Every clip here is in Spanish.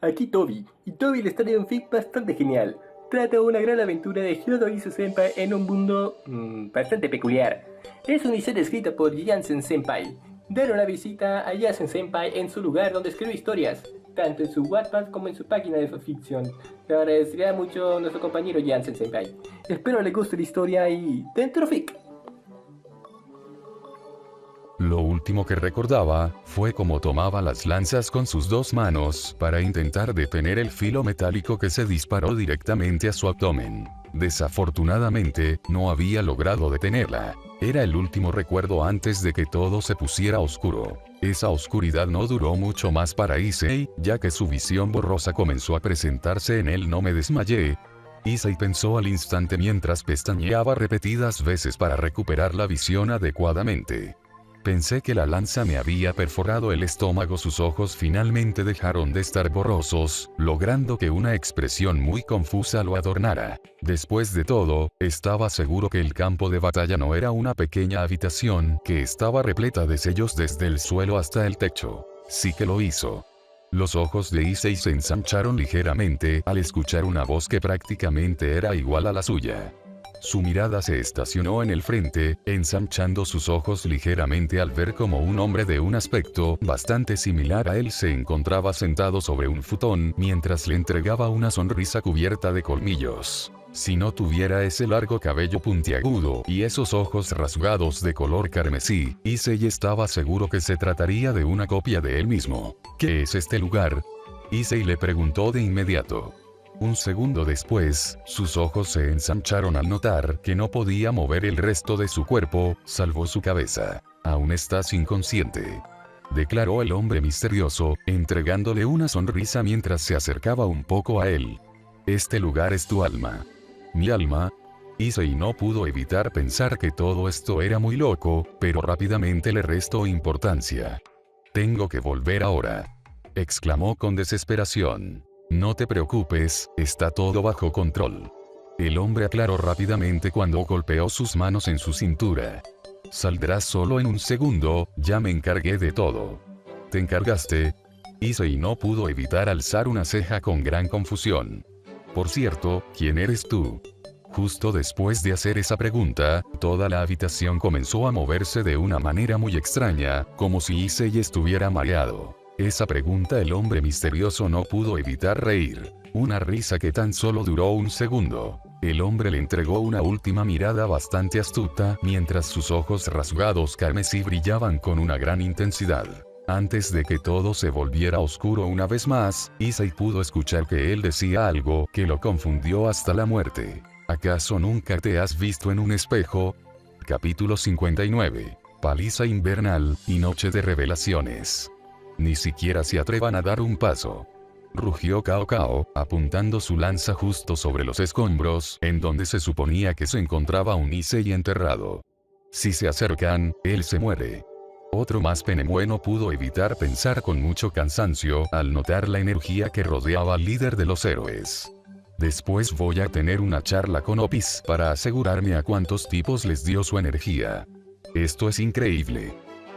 Aquí Toby, y Toby les trae un fic bastante genial. Trata una gran aventura de Hyodo y su senpai en un mundo bastante peculiar. Es una historia escrita por Jansen Senpai. Dar una visita a Jansen Senpai en su lugar donde escribe historias, tanto en su Wattpad como en su página de fanfiction. Le agradecería mucho a nuestro compañero Jansen Senpai. Espero le guste la historia y dentro fic. Lo último que recordaba fue cómo tomaba las lanzas con sus dos manos para intentar detener el filo metálico que se disparó directamente a su abdomen. Desafortunadamente, no había logrado detenerla. Era el último recuerdo antes de que todo se pusiera oscuro. Esa oscuridad no duró mucho más para Issei, ya que su visión borrosa comenzó a presentarse en él. No me desmayé. Issei pensó al instante mientras pestañeaba repetidas veces para recuperar la visión adecuadamente. Pensé que la lanza me había perforado el estómago. Sus ojos finalmente dejaron de estar borrosos, logrando que una expresión muy confusa lo adornara. Después de todo, estaba seguro que el campo de batalla no era una pequeña habitación que estaba repleta de sellos desde el suelo hasta el techo. Sí que lo hizo. Los ojos de Issei se ensancharon ligeramente al escuchar una voz que prácticamente era igual a la suya. Su mirada se estacionó en el frente, ensanchando sus ojos ligeramente al ver como un hombre de un aspecto bastante similar a él se encontraba sentado sobre un futón mientras le entregaba una sonrisa cubierta de colmillos. Si no tuviera ese largo cabello puntiagudo y esos ojos rasgados de color carmesí, Issei estaba seguro que se trataría de una copia de él mismo. ¿Qué es este lugar? Issei le preguntó de inmediato. Un segundo después, sus ojos se ensancharon al notar que no podía mover el resto de su cuerpo, salvo su cabeza. Aún estás inconsciente, declaró el hombre misterioso, entregándole una sonrisa mientras se acercaba un poco a él. Este lugar es tu alma. ¿Mi alma? Issei no pudo evitar pensar que todo esto era muy loco, pero rápidamente le restó importancia. Tengo que volver ahora, exclamó con desesperación. No te preocupes, está todo bajo control. El hombre aclaró rápidamente cuando golpeó sus manos en su cintura. Saldrás solo en un segundo, ya me encargué de todo. ¿Te encargaste? Issei no pudo evitar alzar una ceja con gran confusión. Por cierto, ¿quién eres tú? Justo después de hacer esa pregunta, toda la habitación comenzó a moverse de una manera muy extraña, como si Issei estuviera mareado. Esa pregunta el hombre misterioso no pudo evitar reír. Una risa que tan solo duró un segundo. El hombre le entregó una última mirada bastante astuta mientras sus ojos rasgados carmesí brillaban con una gran intensidad. Antes de que todo se volviera oscuro una vez más, Issei pudo escuchar que él decía algo que lo confundió hasta la muerte. ¿Acaso nunca te has visto en un espejo? Capítulo 59. Paliza invernal y noche de revelaciones. Ni siquiera se atrevan a dar un paso, rugió Cao Cao, apuntando su lanza justo sobre los escombros, en donde se suponía que se encontraba un Issei enterrado. Si se acercan, él se muere. Otro más Penemue no pudo evitar pensar con mucho cansancio al notar la energía que rodeaba al líder de los héroes. Después voy a tener una charla con Opis para asegurarme a cuántos tipos les dio su energía. Esto es increíble.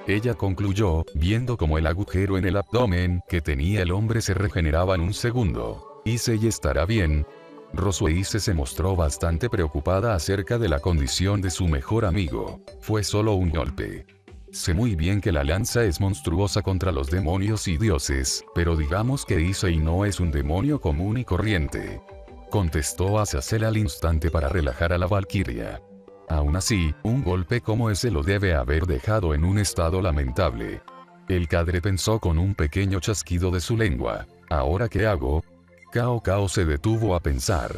Ella concluyó, viendo como el agujero en el abdomen que tenía el hombre se regeneraba en un segundo. ¿Issei estará bien? Rosueise se mostró bastante preocupada acerca de la condición de su mejor amigo. Fue solo un golpe. Sé muy bien que la lanza es monstruosa contra los demonios y dioses, pero digamos que Issei no es un demonio común y corriente, contestó Azazel al instante para relajar a la valquiria. Aún así, un golpe como ese lo debe haber dejado en un estado lamentable. El cadre pensó con un pequeño chasquido de su lengua. ¿Ahora qué hago? Cao Cao se detuvo a pensar.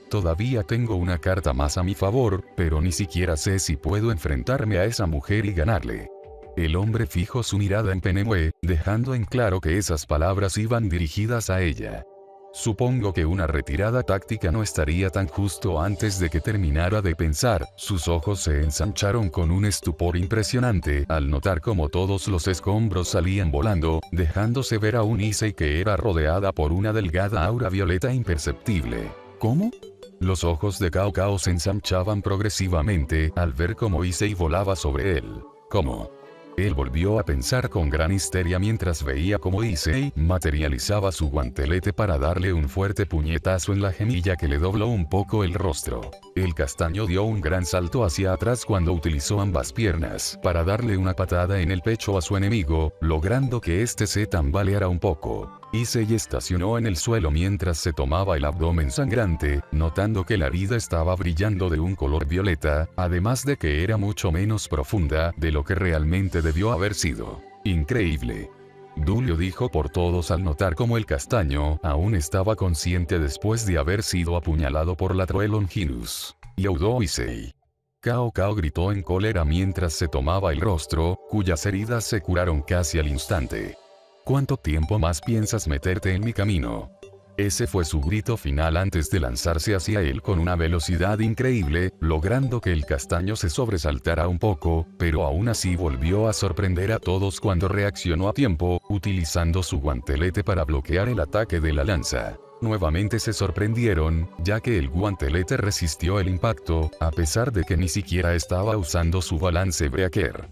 Todavía tengo una carta más a mi favor, pero ni siquiera sé si puedo enfrentarme a esa mujer y ganarle. El hombre fijó su mirada en Penemue, dejando en claro que esas palabras iban dirigidas a ella. Supongo que una retirada táctica no estaría tan justo. Antes de que terminara de pensar, sus ojos se ensancharon con un estupor impresionante al notar cómo todos los escombros salían volando, dejándose ver a un Issei que era rodeada por una delgada aura violeta imperceptible. ¿Cómo? Los ojos de Cao Cao se ensanchaban progresivamente al ver cómo Issei volaba sobre él. ¿Cómo? Él volvió a pensar con gran histeria mientras veía cómo Issei materializaba su guantelete para darle un fuerte puñetazo en la gemilla que le dobló un poco el rostro. El castaño dio un gran salto hacia atrás cuando utilizó ambas piernas para darle una patada en el pecho a su enemigo, logrando que este se tambaleara un poco. Issei estacionó en el suelo mientras se tomaba el abdomen sangrante, notando que la herida estaba brillando de un color violeta, además de que era mucho menos profunda de lo que realmente debió haber sido. Increíble. Dulio dijo por todos al notar cómo el castaño aún estaba consciente después de haber sido apuñalado por la Troe Longinus. Yaudó Issei. Cao Cao gritó en cólera mientras se tomaba el rostro, cuyas heridas se curaron casi al instante. ¿Cuánto tiempo más piensas meterte en mi camino? Ese fue su grito final antes de lanzarse hacia él con una velocidad increíble, logrando que el castaño se sobresaltara un poco, pero aún así volvió a sorprender a todos cuando reaccionó a tiempo, utilizando su guantelete para bloquear el ataque de la lanza. Nuevamente se sorprendieron, ya que el guantelete resistió el impacto, a pesar de que ni siquiera estaba usando su balance breaker.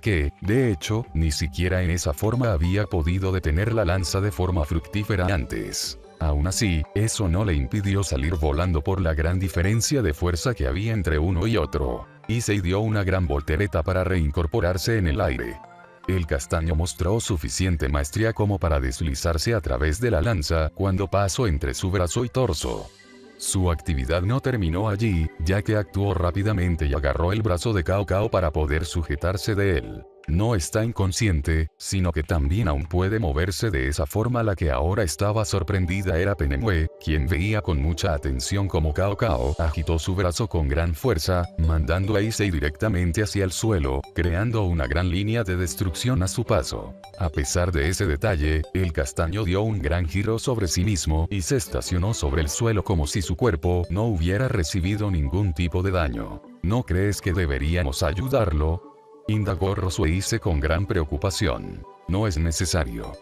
Que, de hecho, ni siquiera en esa forma había podido detener la lanza de forma fructífera antes. Aún así, eso no le impidió salir volando por la gran diferencia de fuerza que había entre uno y otro. Issei dio una gran voltereta para reincorporarse en el aire. El castaño mostró suficiente maestría como para deslizarse a través de la lanza cuando pasó entre su brazo y torso. Su actividad no terminó allí, ya que actuó rápidamente y agarró el brazo de Cao Cao para poder sujetarse de él. No está inconsciente, sino que también aún puede moverse de esa forma. La que ahora estaba sorprendida era Penemue, quien veía con mucha atención cómo Cao Cao agitó su brazo con gran fuerza, mandando a Issei directamente hacia el suelo, creando una gran línea de destrucción a su paso. A pesar de ese detalle, el castaño dio un gran giro sobre sí mismo y se estacionó sobre el suelo como si su cuerpo no hubiera recibido ningún tipo de daño. ¿No crees que deberíamos ayudarlo?, indagó Rosueise con gran preocupación. No es necesario,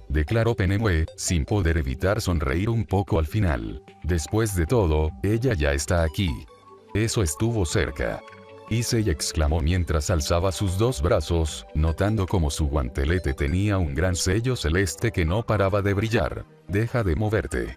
declaró Penemue, sin poder evitar sonreír un poco al final. Después de todo, ella ya está aquí. Eso estuvo cerca. Issei exclamó mientras alzaba sus dos brazos, notando como su guantelete tenía un gran sello celeste que no paraba de brillar. Deja de moverte.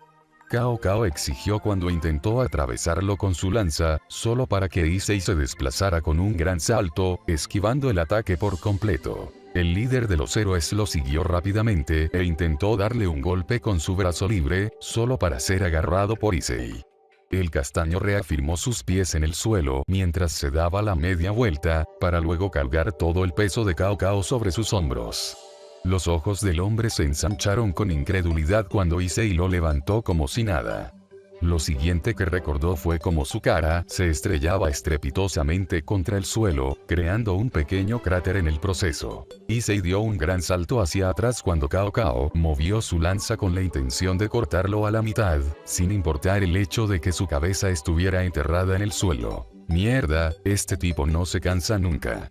Cao Cao exigió cuando intentó atravesarlo con su lanza, solo para que Issei se desplazara con un gran salto, esquivando el ataque por completo. El líder de los héroes lo siguió rápidamente e intentó darle un golpe con su brazo libre, solo para ser agarrado por Issei. El castaño reafirmó sus pies en el suelo mientras se daba la media vuelta, para luego cargar todo el peso de Cao Cao sobre sus hombros. Los ojos del hombre se ensancharon con incredulidad cuando Issei lo levantó como si nada. Lo siguiente que recordó fue cómo su cara se estrellaba estrepitosamente contra el suelo, creando un pequeño cráter en el proceso. Issei dio un gran salto hacia atrás cuando Cao Cao movió su lanza con la intención de cortarlo a la mitad, sin importar el hecho de que su cabeza estuviera enterrada en el suelo. «Mierda, este tipo no se cansa nunca»,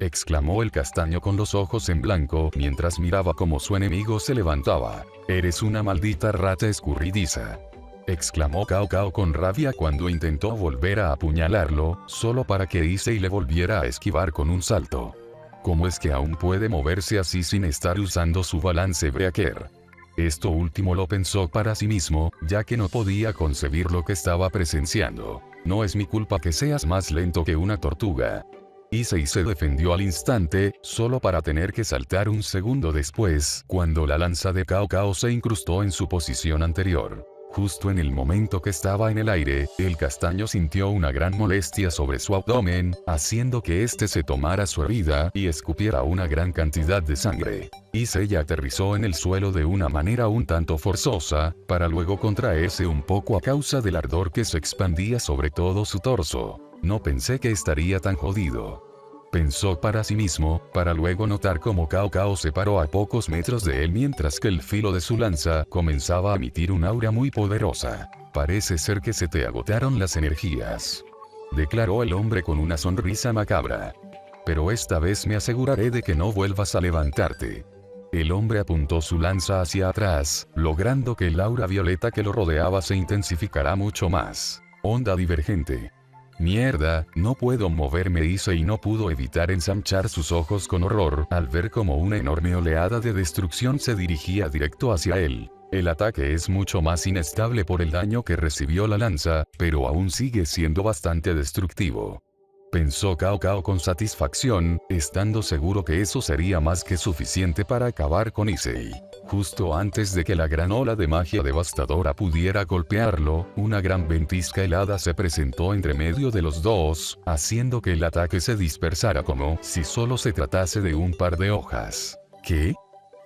exclamó el castaño con los ojos en blanco mientras miraba cómo su enemigo se levantaba. «Eres una maldita rata escurridiza», exclamó Cao Cao con rabia cuando intentó volver a apuñalarlo, solo para que Issei le volviera a esquivar con un salto. ¿Cómo es que aún puede moverse así sin estar usando su balance breaker? Esto último lo pensó para sí mismo, ya que no podía concebir lo que estaba presenciando. «No es mi culpa que seas más lento que una tortuga». Issei se defendió al instante, solo para tener que saltar un segundo después, cuando la lanza de Cao Cao se incrustó en su posición anterior. Justo en el momento que estaba en el aire, el castaño sintió una gran molestia sobre su abdomen, haciendo que éste se tomara su herida y escupiera una gran cantidad de sangre. Issei aterrizó en el suelo de una manera un tanto forzosa, para luego contraerse un poco a causa del ardor que se expandía sobre todo su torso. «No pensé que estaría tan jodido», pensó para sí mismo, para luego notar cómo Cao Cao se paró a pocos metros de él mientras que el filo de su lanza comenzaba a emitir un aura muy poderosa. «Parece ser que se te agotaron las energías», declaró el hombre con una sonrisa macabra. «Pero esta vez me aseguraré de que no vuelvas a levantarte». El hombre apuntó su lanza hacia atrás, logrando que el aura violeta que lo rodeaba se intensificara mucho más. Onda divergente. Mierda, no puedo moverme, hizo y no pudo evitar ensanchar sus ojos con horror al ver como una enorme oleada de destrucción se dirigía directo hacia él. El ataque es mucho más inestable por el daño que recibió la lanza, pero aún sigue siendo bastante destructivo. Pensó Cao Cao con satisfacción, estando seguro que eso sería más que suficiente para acabar con Issei. Justo antes de que la gran ola de magia devastadora pudiera golpearlo, una gran ventisca helada se presentó entre medio de los dos, haciendo que el ataque se dispersara como si solo se tratase de un par de hojas. ¿Qué?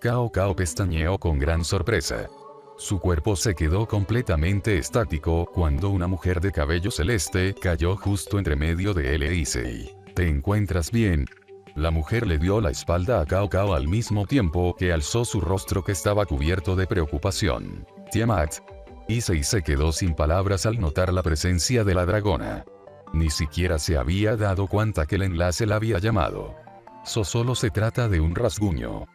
Cao Cao pestañeó con gran sorpresa. Su cuerpo se quedó completamente estático cuando una mujer de cabello celeste cayó justo entre medio de él e Issei. ¿Te encuentras bien? La mujer le dio la espalda a Cao Cao al mismo tiempo que alzó su rostro que estaba cubierto de preocupación. Tiamat. Issei se quedó sin palabras al notar la presencia de la dragona. Ni siquiera se había dado cuenta que el enlace la había llamado. Solo se trata de un rasguño.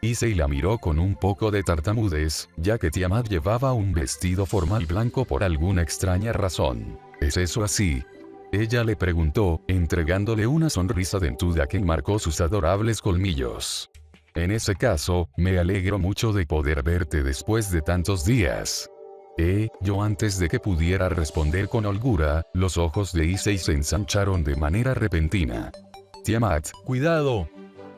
Issei la miró con un poco de tartamudez, ya que Tiamat llevaba un vestido formal blanco por alguna extraña razón. ¿Es eso así? Ella le preguntó, entregándole una sonrisa dentuda que marcó sus adorables colmillos. En ese caso, me alegro mucho de poder verte después de tantos días. Yo antes de que pudiera responder con holgura, los ojos de Issei se ensancharon de manera repentina. Tiamat, cuidado.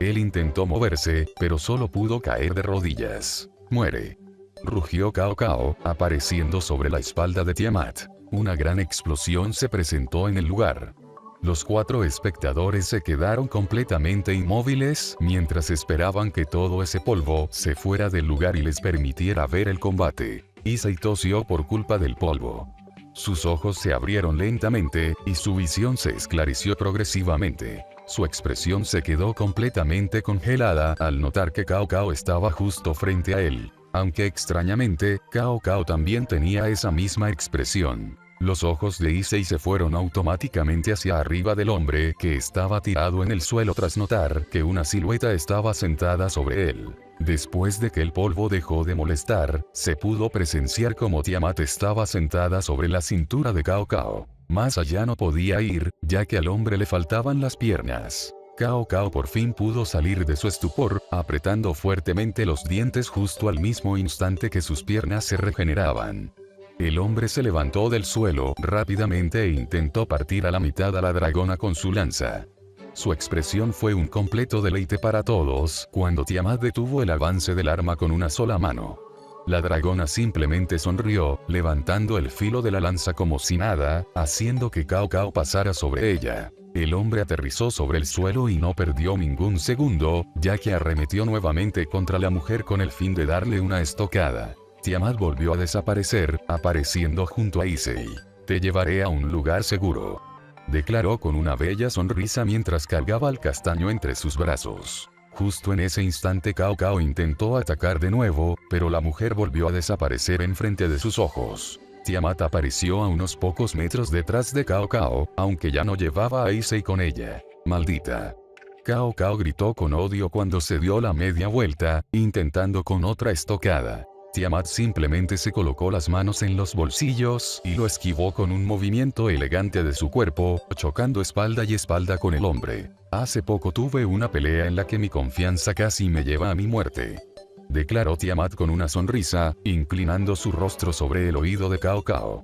Él intentó moverse, pero solo pudo caer de rodillas. Muere. Rugió Cao Cao, apareciendo sobre la espalda de Tiamat. Una gran explosión se presentó en el lugar. Los 4 espectadores se quedaron completamente inmóviles mientras esperaban que todo ese polvo se fuera del lugar y les permitiera ver el combate. Issei tosió por culpa del polvo. Sus ojos se abrieron lentamente, y su visión se esclareció progresivamente. Su expresión se quedó completamente congelada al notar que Cao Cao estaba justo frente a él. Aunque extrañamente, Cao Cao también tenía esa misma expresión. Los ojos de Issei se fueron automáticamente hacia arriba del hombre que estaba tirado en el suelo tras notar que una silueta estaba sentada sobre él. Después de que el polvo dejó de molestar, se pudo presenciar como Tiamat estaba sentada sobre la cintura de Cao Cao. Más allá no podía ir, ya que al hombre le faltaban las piernas. Cao Cao por fin pudo salir de su estupor, apretando fuertemente los dientes justo al mismo instante que sus piernas se regeneraban. El hombre se levantó del suelo rápidamente e intentó partir a la mitad a la dragona con su lanza. Su expresión fue un completo deleite para todos cuando Tiamat detuvo el avance del arma con una sola mano. La dragona simplemente sonrió, levantando el filo de la lanza como si nada, haciendo que Cao Cao pasara sobre ella. El hombre aterrizó sobre el suelo y no perdió ningún segundo, ya que arremetió nuevamente contra la mujer con el fin de darle una estocada. Tiamat volvió a desaparecer, apareciendo junto a Issei. Te llevaré a un lugar seguro, declaró con una bella sonrisa mientras cargaba al castaño entre sus brazos. Justo en ese instante Cao Cao intentó atacar de nuevo, pero la mujer volvió a desaparecer enfrente de sus ojos. Tiamat apareció a unos pocos metros detrás de Cao Cao, aunque ya no llevaba a Issei con ella. ¡Maldita! Cao Cao gritó con odio cuando se dio la media vuelta, intentando con otra estocada. Tiamat simplemente se colocó las manos en los bolsillos y lo esquivó con un movimiento elegante de su cuerpo, chocando espalda y espalda con el hombre. Hace poco tuve una pelea en la que mi confianza casi me lleva a mi muerte, declaró Tiamat con una sonrisa, inclinando su rostro sobre el oído de Cao Cao.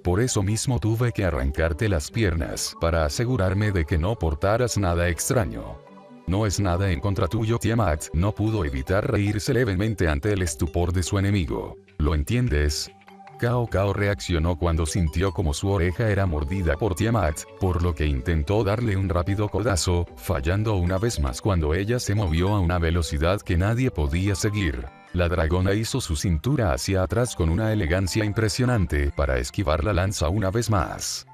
Por eso mismo tuve que arrancarte las piernas para asegurarme de que no portaras nada extraño. No es nada en contra tuyo. Tiamat no pudo evitar reírse levemente ante el estupor de su enemigo. ¿Lo entiendes? Cao Cao reaccionó cuando sintió como su oreja era mordida por Tiamat, por lo que intentó darle un rápido codazo, fallando una vez más cuando ella se movió a una velocidad que nadie podía seguir. La dragona hizo su cintura hacia atrás con una elegancia impresionante para esquivar la lanza una vez más.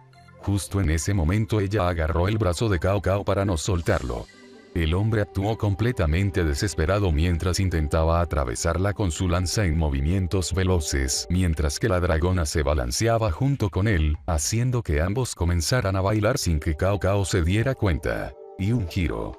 Justo en ese momento ella agarró el brazo de Cao Cao para no soltarlo. El hombre actuó completamente desesperado mientras intentaba atravesarla con su lanza en movimientos veloces, mientras que la dragona se balanceaba junto con él, haciendo que ambos comenzaran a bailar sin que Cao Cao se diera cuenta. Y un giro,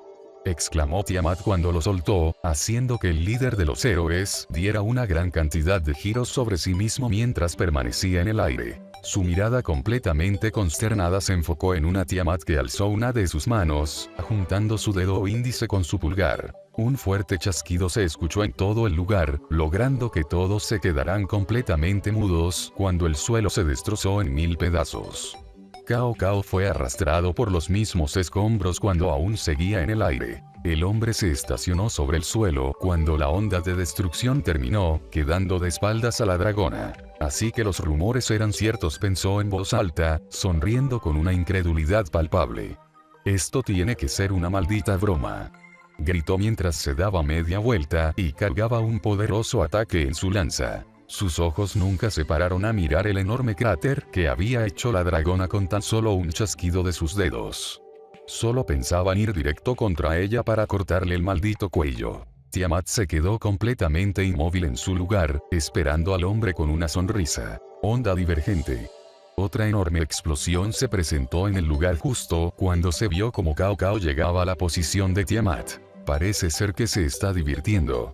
exclamó Tiamat cuando lo soltó, haciendo que el líder de los héroes diera una gran cantidad de giros sobre sí mismo mientras permanecía en el aire. Su mirada completamente consternada se enfocó en una Tiamat que alzó una de sus manos, juntando su dedo índice con su pulgar. Un fuerte chasquido se escuchó en todo el lugar, logrando que todos se quedaran completamente mudos cuando el suelo se destrozó en 1000 pedazos. Cao Cao fue arrastrado por los mismos escombros cuando aún seguía en el aire. El hombre se estacionó sobre el suelo cuando la onda de destrucción terminó, quedando de espaldas a la dragona. Así que los rumores eran ciertos, pensó en voz alta, sonriendo con una incredulidad palpable. Esto tiene que ser una maldita broma. Gritó mientras se daba media vuelta y cargaba un poderoso ataque en su lanza. Sus ojos nunca se pararon a mirar el enorme cráter que había hecho la dragona con tan solo un chasquido de sus dedos. Solo pensaban ir directo contra ella para cortarle el maldito cuello. Tiamat se quedó completamente inmóvil en su lugar, esperando al hombre con una sonrisa. Onda divergente. Otra enorme explosión se presentó en el lugar justo cuando se vio como Cao Cao llegaba a la posición de Tiamat. Parece ser que se está divirtiendo,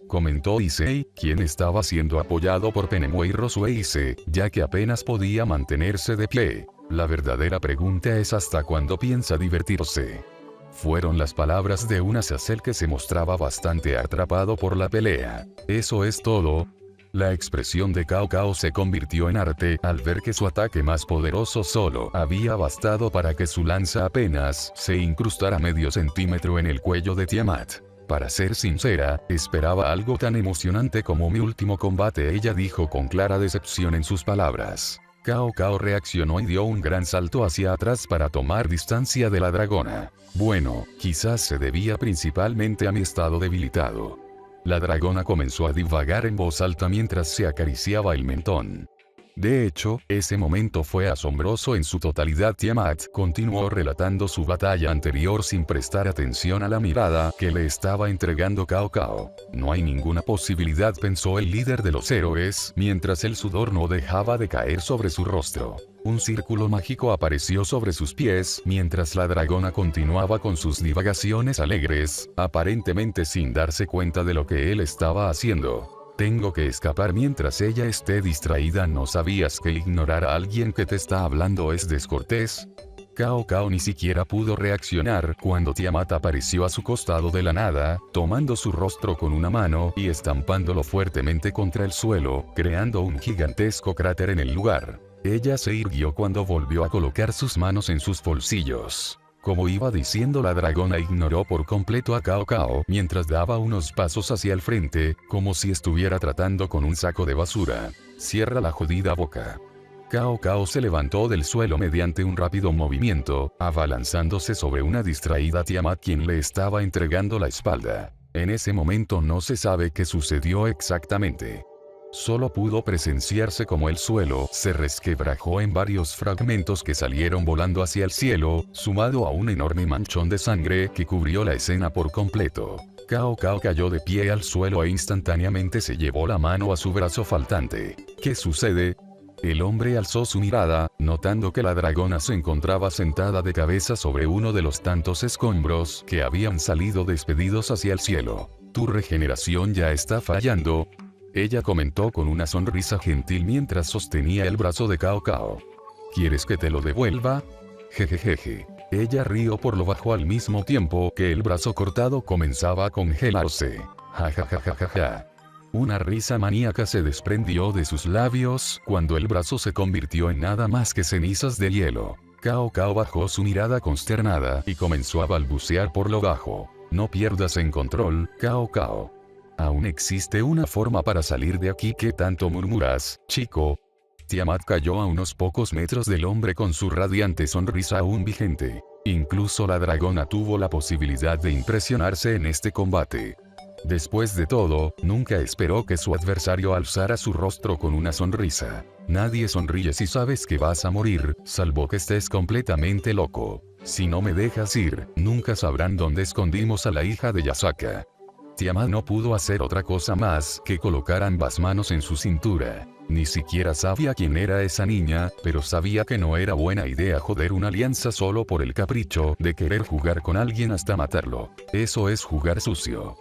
comentó Issei, quien estaba siendo apoyado por Penemue y Rosueise, ya que apenas podía mantenerse de pie. La verdadera pregunta es hasta cuándo piensa divertirse. Fueron las palabras de un Azazel que se mostraba bastante atrapado por la pelea. ¿Eso es todo? La expresión de Cao Cao se convirtió en arte al ver que su ataque más poderoso solo había bastado para que su lanza apenas se incrustara medio centímetro en el cuello de Tiamat. Para ser sincera, esperaba algo tan emocionante como mi último combate, ella dijo con clara decepción en sus palabras. Cao Cao reaccionó y dio un gran salto hacia atrás para tomar distancia de la dragona. Bueno, quizás se debía principalmente a mi estado debilitado. La dragona comenzó a divagar en voz alta mientras se acariciaba el mentón. De hecho, ese momento fue asombroso en su totalidad. Tiamat continuó relatando su batalla anterior sin prestar atención a la mirada que le estaba entregando Cao Cao. No hay ninguna posibilidad, pensó el líder de los héroes, mientras el sudor no dejaba de caer sobre su rostro. Un círculo mágico apareció sobre sus pies mientras la dragona continuaba con sus divagaciones alegres, aparentemente sin darse cuenta de lo que él estaba haciendo. Tengo que escapar mientras ella esté distraída. ¿No sabías que ignorar a alguien que te está hablando es descortés? Cao Cao ni siquiera pudo reaccionar cuando Tiamat apareció a su costado de la nada, tomando su rostro con una mano y estampándolo fuertemente contra el suelo, creando un gigantesco cráter en el lugar. Ella se irguió cuando volvió a colocar sus manos en sus bolsillos. Como iba diciendo, la dragona ignoró por completo a Cao Cao mientras daba unos pasos hacia el frente, como si estuviera tratando con un saco de basura. Cierra la jodida boca. Cao Cao se levantó del suelo mediante un rápido movimiento, abalanzándose sobre una distraída Tiamat quien le estaba entregando la espalda. En ese momento no se sabe qué sucedió exactamente. Solo pudo presenciarse como el suelo se resquebrajó en varios fragmentos que salieron volando hacia el cielo, sumado a un enorme manchón de sangre que cubrió la escena por completo. Cao Cao cayó de pie al suelo e instantáneamente se llevó la mano a su brazo faltante. ¿Qué sucede? El hombre alzó su mirada, notando que la dragona se encontraba sentada de cabeza sobre uno de los tantos escombros que habían salido despedidos hacia el cielo. Tu regeneración ya está fallando, ella comentó con una sonrisa gentil mientras sostenía el brazo de Cao Cao. ¿Quieres que te lo devuelva? Jejejeje. Ella rió por lo bajo al mismo tiempo que el brazo cortado comenzaba a congelarse. Jajajajaja. Una risa maníaca se desprendió de sus labios cuando el brazo se convirtió en nada más que cenizas de hielo. Cao Cao bajó su mirada consternada y comenzó a balbucear por lo bajo. No pierdas el control, Cao Cao. Aún existe una forma para salir de aquí. ¿Qué tanto murmuras, chico? Tiamat cayó a unos pocos metros del hombre con su radiante sonrisa aún vigente. Incluso la dragona tuvo la posibilidad de impresionarse en este combate. Después de todo, nunca esperó que su adversario alzara su rostro con una sonrisa. Nadie sonríe si sabes que vas a morir, salvo que estés completamente loco. Si no me dejas ir, nunca sabrán dónde escondimos a la hija de Yasaka. Tiamat no pudo hacer otra cosa más que colocar ambas manos en su cintura. Ni siquiera sabía quién era esa niña, pero sabía que no era buena idea joder una alianza solo por el capricho de querer jugar con alguien hasta matarlo. Eso es jugar sucio.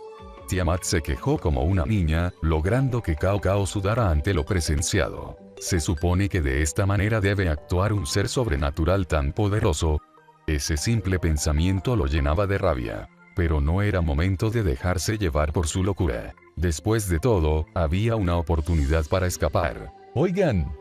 Tiamat se quejó como una niña, logrando que Cao Cao sudara ante lo presenciado. Se supone que de esta manera debe actuar un ser sobrenatural tan poderoso. Ese simple pensamiento lo llenaba de rabia. Pero no era momento de dejarse llevar por su locura. Después de todo, había una oportunidad para escapar. Oigan.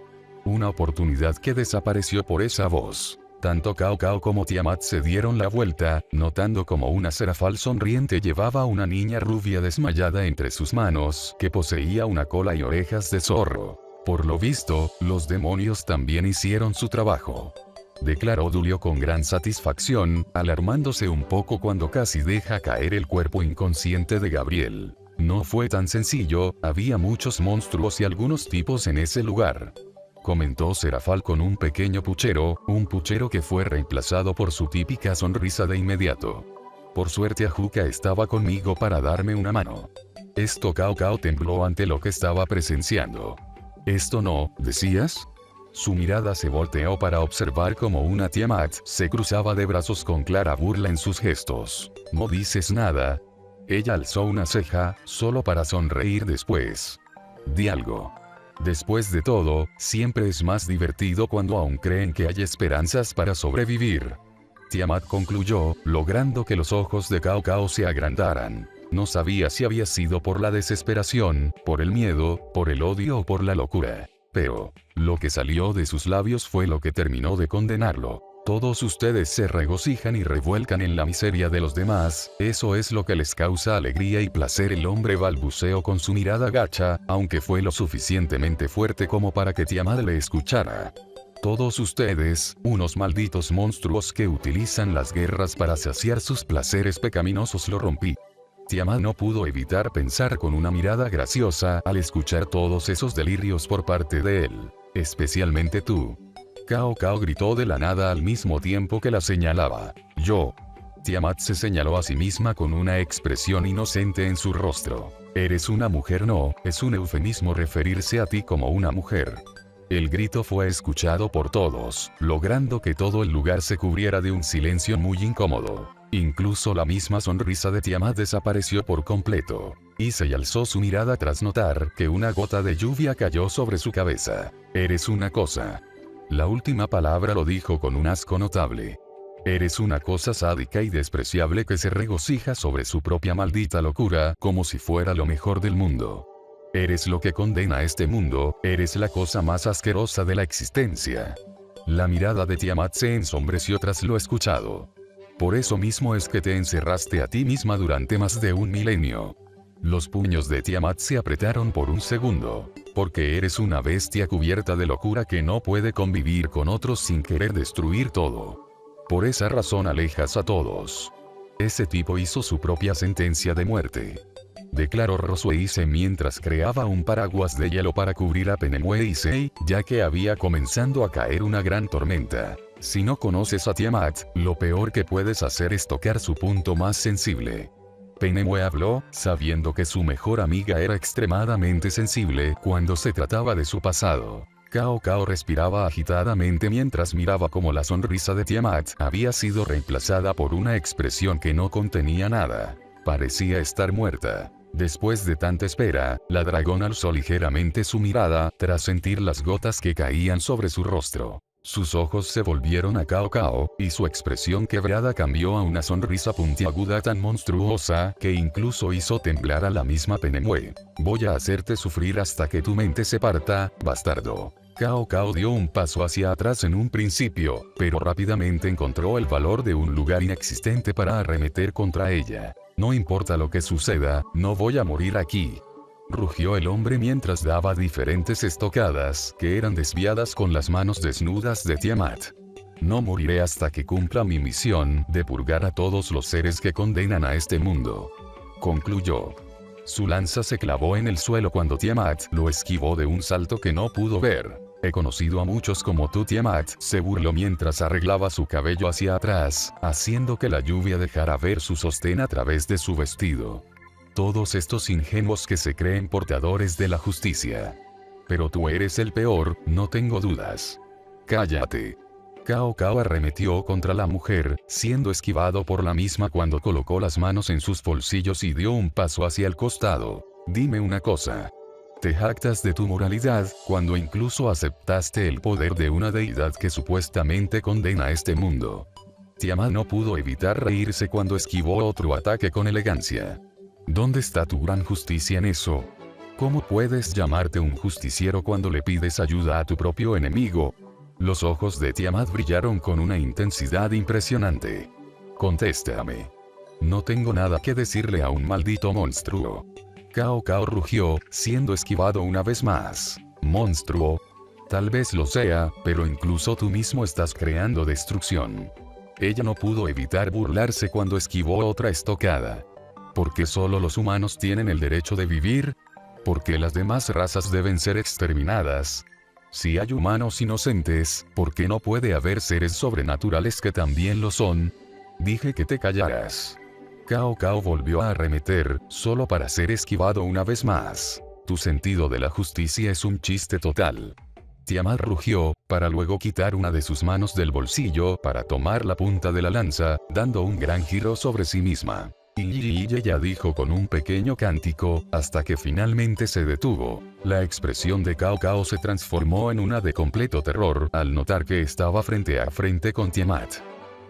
Una oportunidad que desapareció por esa voz. Tanto Cao Cao como Tiamat se dieron la vuelta, notando como una serafal sonriente llevaba a una niña rubia desmayada entre sus manos, que poseía una cola y orejas de zorro. Por lo visto, los demonios también hicieron su trabajo, declaró Dulio con gran satisfacción, alarmándose un poco cuando casi deja caer el cuerpo inconsciente de Gabriel. No fue tan sencillo, había muchos monstruos y algunos tipos en ese lugar, comentó Serafal con un pequeño puchero, un puchero que fue reemplazado por su típica sonrisa de inmediato. Por suerte Ajuka estaba conmigo para darme una mano. Cao Cao tembló ante lo que estaba presenciando. ¿Esto no, decías? Su mirada se volteó para observar cómo una Tiamat se cruzaba de brazos con clara burla en sus gestos. ¿No dices nada? Ella alzó una ceja, solo para sonreír después. Di algo. Después de todo, siempre es más divertido cuando aún creen que hay esperanzas para sobrevivir. Tiamat concluyó, logrando que los ojos de Cao Cao se agrandaran. No sabía si había sido por la desesperación, por el miedo, por el odio o por la locura. Pero, lo que salió de sus labios fue lo que terminó de condenarlo. Todos ustedes se regocijan y revuelcan en la miseria de los demás, eso es lo que les causa alegría y placer. El hombre balbuceó con su mirada gacha, aunque fue lo suficientemente fuerte como para que Tiamat le escuchara. Todos ustedes, unos malditos monstruos que utilizan las guerras para saciar sus placeres pecaminosos. Lo rompí. Tiamat no pudo evitar pensar con una mirada graciosa al escuchar todos esos delirios por parte de él. Especialmente tú. Cao Cao gritó de la nada al mismo tiempo que la señalaba. Yo. Tiamat se señaló a sí misma con una expresión inocente en su rostro. Eres una mujer. No, es un eufemismo referirse a ti como una mujer. El grito fue escuchado por todos, logrando que todo el lugar se cubriera de un silencio muy incómodo. Incluso la misma sonrisa de Tiamat desapareció por completo. Y se alzó su mirada tras notar que una gota de lluvia cayó sobre su cabeza. Eres una cosa. La última palabra lo dijo con un asco notable. Eres una cosa sádica y despreciable que se regocija sobre su propia maldita locura, como si fuera lo mejor del mundo. Eres lo que condena a este mundo, eres la cosa más asquerosa de la existencia. La mirada de Tiamat se ensombreció tras lo escuchado. Por eso mismo es que te encerraste a ti misma durante más de un milenio. Los puños de Tiamat se apretaron por un segundo. Porque eres una bestia cubierta de locura que no puede convivir con otros sin querer destruir todo. Por esa razón alejas a todos. Ese tipo hizo su propia sentencia de muerte, declaró Rosueise mientras creaba un paraguas de hielo para cubrir a Penemue y Sei, ya que había comenzado a caer una gran tormenta. Si no conoces a Tiamat, lo peor que puedes hacer es tocar su punto más sensible. Penemue habló, sabiendo que su mejor amiga era extremadamente sensible cuando se trataba de su pasado. Cao Cao respiraba agitadamente mientras miraba cómo la sonrisa de Tiamat había sido reemplazada por una expresión que no contenía nada. Parecía estar muerta. Después de tanta espera, la dragón alzó ligeramente su mirada, tras sentir las gotas que caían sobre su rostro. Sus ojos se volvieron a Cao Cao, y su expresión quebrada cambió a una sonrisa puntiaguda tan monstruosa, que incluso hizo temblar a la misma Penemue. Voy a hacerte sufrir hasta que tu mente se parta, bastardo. Cao Cao dio un paso hacia atrás en un principio, pero rápidamente encontró el valor de un lugar inexistente para arremeter contra ella. No importa lo que suceda, no voy a morir aquí. Rugió el hombre mientras daba diferentes estocadas, que eran desviadas con las manos desnudas de Tiamat. No moriré hasta que cumpla mi misión de purgar a todos los seres que condenan a este mundo. Concluyó. Su lanza se clavó en el suelo cuando Tiamat lo esquivó de un salto que no pudo ver. He conocido a muchos como tú. Tiamat se burló mientras arreglaba su cabello hacia atrás, haciendo que la lluvia dejara ver su sostén a través de su vestido. Todos estos ingenuos que se creen portadores de la justicia. Pero tú eres el peor, no tengo dudas. Cállate. Cao Cao arremetió contra la mujer, siendo esquivado por la misma cuando colocó las manos en sus bolsillos y dio un paso hacia el costado. Dime una cosa. Te jactas de tu moralidad, cuando incluso aceptaste el poder de una deidad que supuestamente condena este mundo. Tiamat no pudo evitar reírse cuando esquivó otro ataque con elegancia. ¿Dónde está tu gran justicia en eso? ¿Cómo puedes llamarte un justiciero cuando le pides ayuda a tu propio enemigo? Los ojos de Tiamat brillaron con una intensidad impresionante. Contéstame. No tengo nada que decirle a un maldito monstruo. Cao Cao rugió, siendo esquivado una vez más. ¿Monstruo? Tal vez lo sea, pero incluso tú mismo estás creando destrucción. Ella no pudo evitar burlarse cuando esquivó otra estocada. ¿Por qué solo los humanos tienen el derecho de vivir? ¿Por qué las demás razas deben ser exterminadas? Si hay humanos inocentes, ¿por qué no puede haber seres sobrenaturales que también lo son? Dije que te callaras. Cao Cao volvió a arremeter, solo para ser esquivado una vez más. Tu sentido de la justicia es un chiste total. Tiamat rugió, para luego quitar una de sus manos del bolsillo para tomar la punta de la lanza, dando un gran giro sobre sí misma. Y ella dijo con un pequeño cántico, hasta que finalmente se detuvo. La expresión de Cao Cao se transformó en una de completo terror al notar que estaba frente a frente con Tiamat.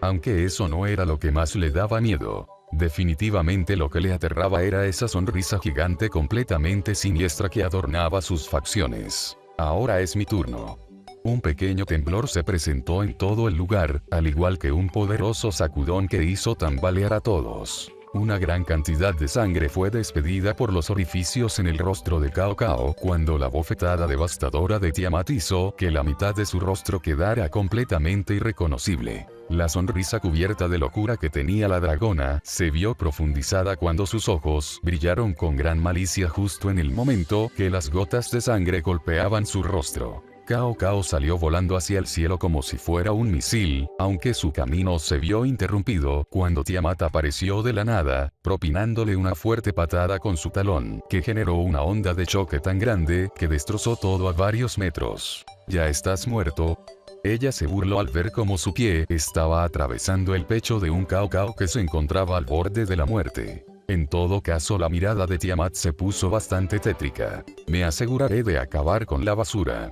Aunque eso no era lo que más le daba miedo. Definitivamente lo que le aterraba era esa sonrisa gigante completamente siniestra que adornaba sus facciones. Ahora es mi turno. Un pequeño temblor se presentó en todo el lugar, al igual que un poderoso sacudón que hizo tambalear a todos. Una gran cantidad de sangre fue despedida por los orificios en el rostro de Cao Cao cuando la bofetada devastadora de Tiamat hizo que la mitad de su rostro quedara completamente irreconocible. La sonrisa cubierta de locura que tenía la dragona se vio profundizada cuando sus ojos brillaron con gran malicia justo en el momento que las gotas de sangre golpeaban su rostro. Cao Cao salió volando hacia el cielo como si fuera un misil, aunque su camino se vio interrumpido cuando Tiamat apareció de la nada, propinándole una fuerte patada con su talón, que generó una onda de choque tan grande que destrozó todo a varios metros. ¿Ya estás muerto? Ella se burló al ver cómo su pie estaba atravesando el pecho de un Cao Cao que se encontraba al borde de la muerte. En todo caso, la mirada de Tiamat se puso bastante tétrica. Me aseguraré de acabar con la basura.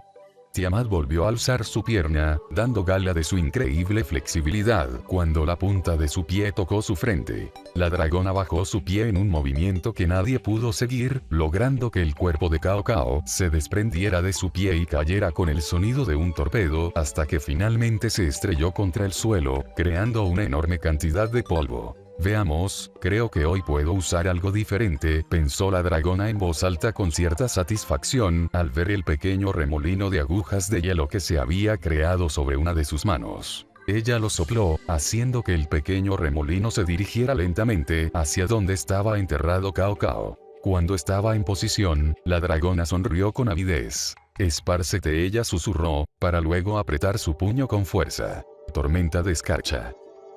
Tiamat volvió a alzar su pierna, dando gala de su increíble flexibilidad cuando la punta de su pie tocó su frente. La dragona bajó su pie en un movimiento que nadie pudo seguir, logrando que el cuerpo de Cao Cao se desprendiera de su pie y cayera con el sonido de un torpedo hasta que finalmente se estrelló contra el suelo, creando una enorme cantidad de polvo. Veamos, creo que hoy puedo usar algo diferente, pensó la dragona en voz alta con cierta satisfacción al ver el pequeño remolino de agujas de hielo que se había creado sobre una de sus manos. Ella lo sopló, haciendo que el pequeño remolino se dirigiera lentamente hacia donde estaba enterrado Cao Cao. Cuando estaba en posición, la dragona sonrió con avidez. Espárcete, ella susurró, para luego apretar su puño con fuerza. Tormenta de escarcha.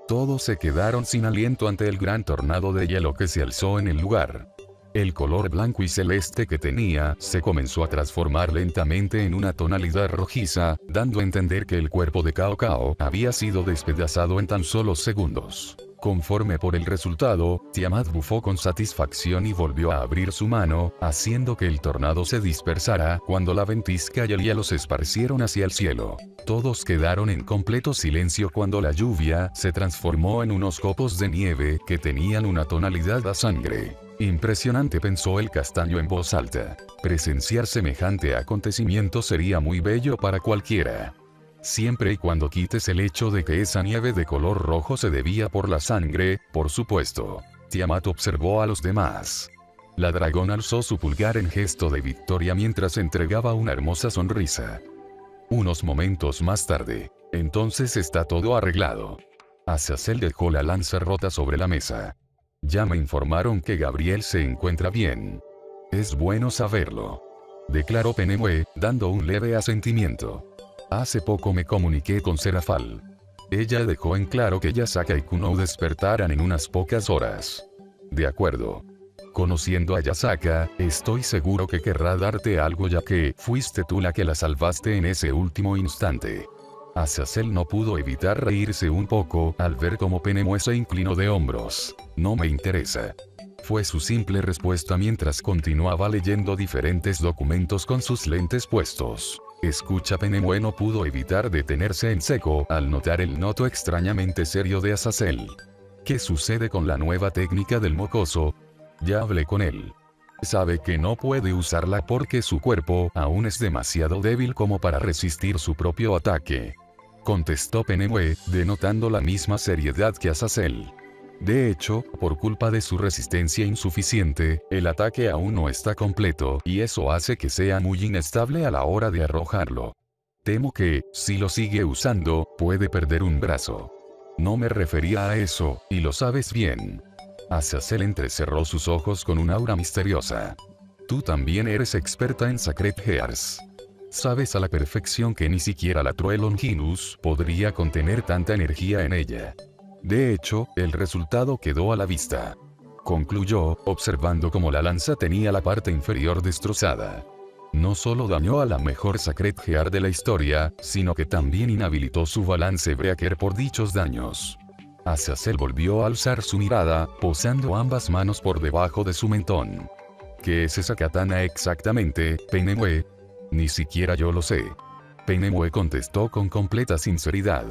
Todos se quedaron sin aliento ante el gran tornado de hielo que se alzó en el lugar. El color blanco y celeste que tenía se comenzó a transformar lentamente en una tonalidad rojiza, dando a entender que el cuerpo de Cao Cao había sido despedazado en tan solo segundos. Conforme por el resultado, Tiamat bufó con satisfacción y volvió a abrir su mano, haciendo que el tornado se dispersara cuando la ventisca y el hielo se esparcieron hacia el cielo. Todos quedaron en completo silencio cuando la lluvia se transformó en unos copos de nieve que tenían una tonalidad a sangre. Impresionante, pensó el castaño en voz alta. Presenciar semejante acontecimiento sería muy bello para cualquiera. Siempre y cuando quites el hecho de que esa nieve de color rojo se debía por la sangre, por supuesto. Tiamat observó a los demás. La dragona alzó su pulgar en gesto de victoria mientras entregaba una hermosa sonrisa. Unos momentos más tarde. Entonces está todo arreglado. Azazel dejó la lanza rota sobre la mesa. Ya me informaron que Gabriel se encuentra bien. Es bueno saberlo. Declaró Penemue, dando un leve asentimiento. Hace poco me comuniqué con Serafal. Ella dejó en claro que Yasaka y Kuno despertaran en unas pocas horas. De acuerdo. Conociendo a Yasaka, estoy seguro que querrá darte algo ya que fuiste tú la que la salvaste en ese último instante. Azazel no pudo evitar reírse un poco al ver cómo Penemue se inclinó de hombros. No me interesa. fue su simple respuesta mientras continuaba leyendo diferentes documentos con sus lentes puestos. Escucha, Penemue no pudo evitar detenerse en seco al notar el noto extrañamente serio de Azazel. ¿Qué sucede con la nueva técnica del mocoso? Ya hablé con él. Sabe que no puede usarla porque su cuerpo aún es demasiado débil como para resistir su propio ataque. Contestó Penemue, denotando la misma seriedad que Azazel. De hecho, por culpa de su resistencia insuficiente, el ataque aún no está completo, y eso hace que sea muy inestable a la hora de arrojarlo. Temo que, si lo sigue usando, puede perder un brazo. No me refería a eso, y lo sabes bien. Azazel entrecerró sus ojos con un aura misteriosa. Tú también eres experta en Sacred Gears. Sabes a la perfección que ni siquiera la True Longinus podría contener tanta energía en ella. De hecho, el resultado quedó a la vista. Concluyó, observando cómo la lanza tenía la parte inferior destrozada. No solo dañó a la mejor Sacred Gear de la historia, sino que también inhabilitó su balance Breaker por dichos daños. Azazel volvió a alzar su mirada, posando ambas manos por debajo de su mentón. ¿Qué es esa katana exactamente, Penemue? Ni siquiera yo lo sé. Penemue contestó con completa sinceridad.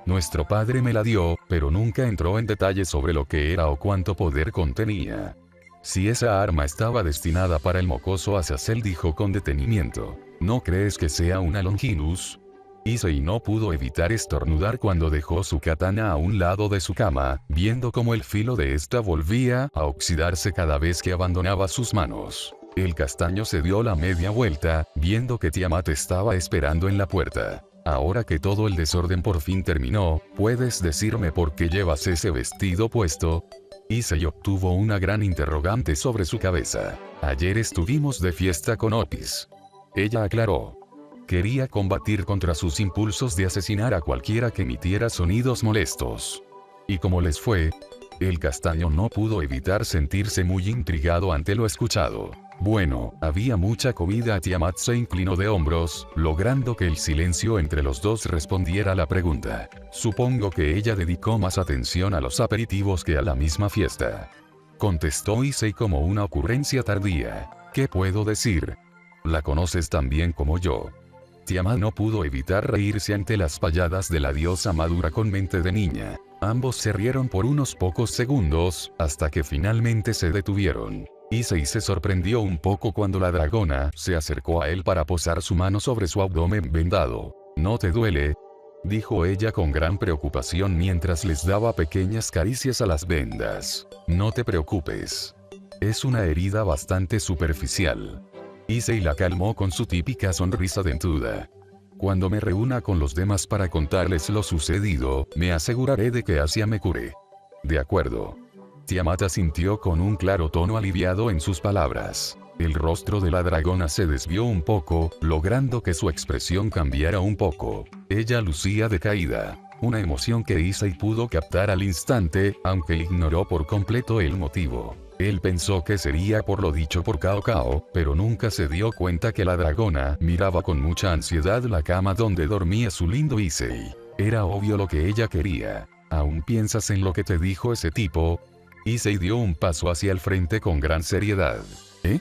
Nuestro padre me la dio, pero nunca entró en detalles sobre lo que era o cuánto poder contenía. Si esa arma estaba destinada para el mocoso, Azazel dijo con detenimiento. ¿No crees que sea una Longinus? Issei no pudo evitar estornudar cuando dejó su katana a un lado de su cama, viendo cómo el filo de esta volvía a oxidarse cada vez que abandonaba sus manos. El castaño se dio la media vuelta, viendo que Tiamat estaba esperando en la puerta. Ahora que todo el desorden por fin terminó, ¿puedes decirme por qué llevas ese vestido puesto? Issei obtuvo una gran interrogante sobre su cabeza. Ayer estuvimos de fiesta con Opis. Ella aclaró. Quería combatir contra sus impulsos de asesinar a cualquiera que emitiera sonidos molestos. ¿Y cómo les fue? El castaño no pudo evitar sentirse muy intrigado ante lo escuchado. Bueno, había mucha comida. Tiamat se inclinó de hombros, logrando que el silencio entre los dos respondiera a la pregunta. Supongo que ella dedicó más atención a los aperitivos que a la misma fiesta. Contestó Issei como una ocurrencia tardía. ¿Qué puedo decir? La conoces tan bien como yo. Tiamat no pudo evitar reírse ante las payadas de la diosa madura con mente de niña. Ambos se rieron por unos pocos segundos, hasta que finalmente se detuvieron. Issei se sorprendió un poco cuando la dragona se acercó a él para posar su mano sobre su abdomen vendado. ¿No te duele?, dijo ella con gran preocupación mientras les daba pequeñas caricias a las vendas. No te preocupes. Es una herida bastante superficial. Issei la calmó con su típica sonrisa dentuda. Cuando me reúna con los demás para contarles lo sucedido, me aseguraré de que Asia me cure. De acuerdo. Tiamat asintió con un claro tono aliviado en sus palabras. El rostro de la dragona se desvió un poco, logrando que su expresión cambiara un poco. Ella lucía decaída. Una emoción que Issei pudo captar al instante, aunque ignoró por completo el motivo. Él pensó que sería por lo dicho por Cao Cao, pero nunca se dio cuenta que la dragona miraba con mucha ansiedad la cama donde dormía su lindo Issei. Era obvio lo que ella quería. ¿Aún piensas en lo que te dijo ese tipo? Issei dio un paso hacia el frente con gran seriedad. ¿Eh?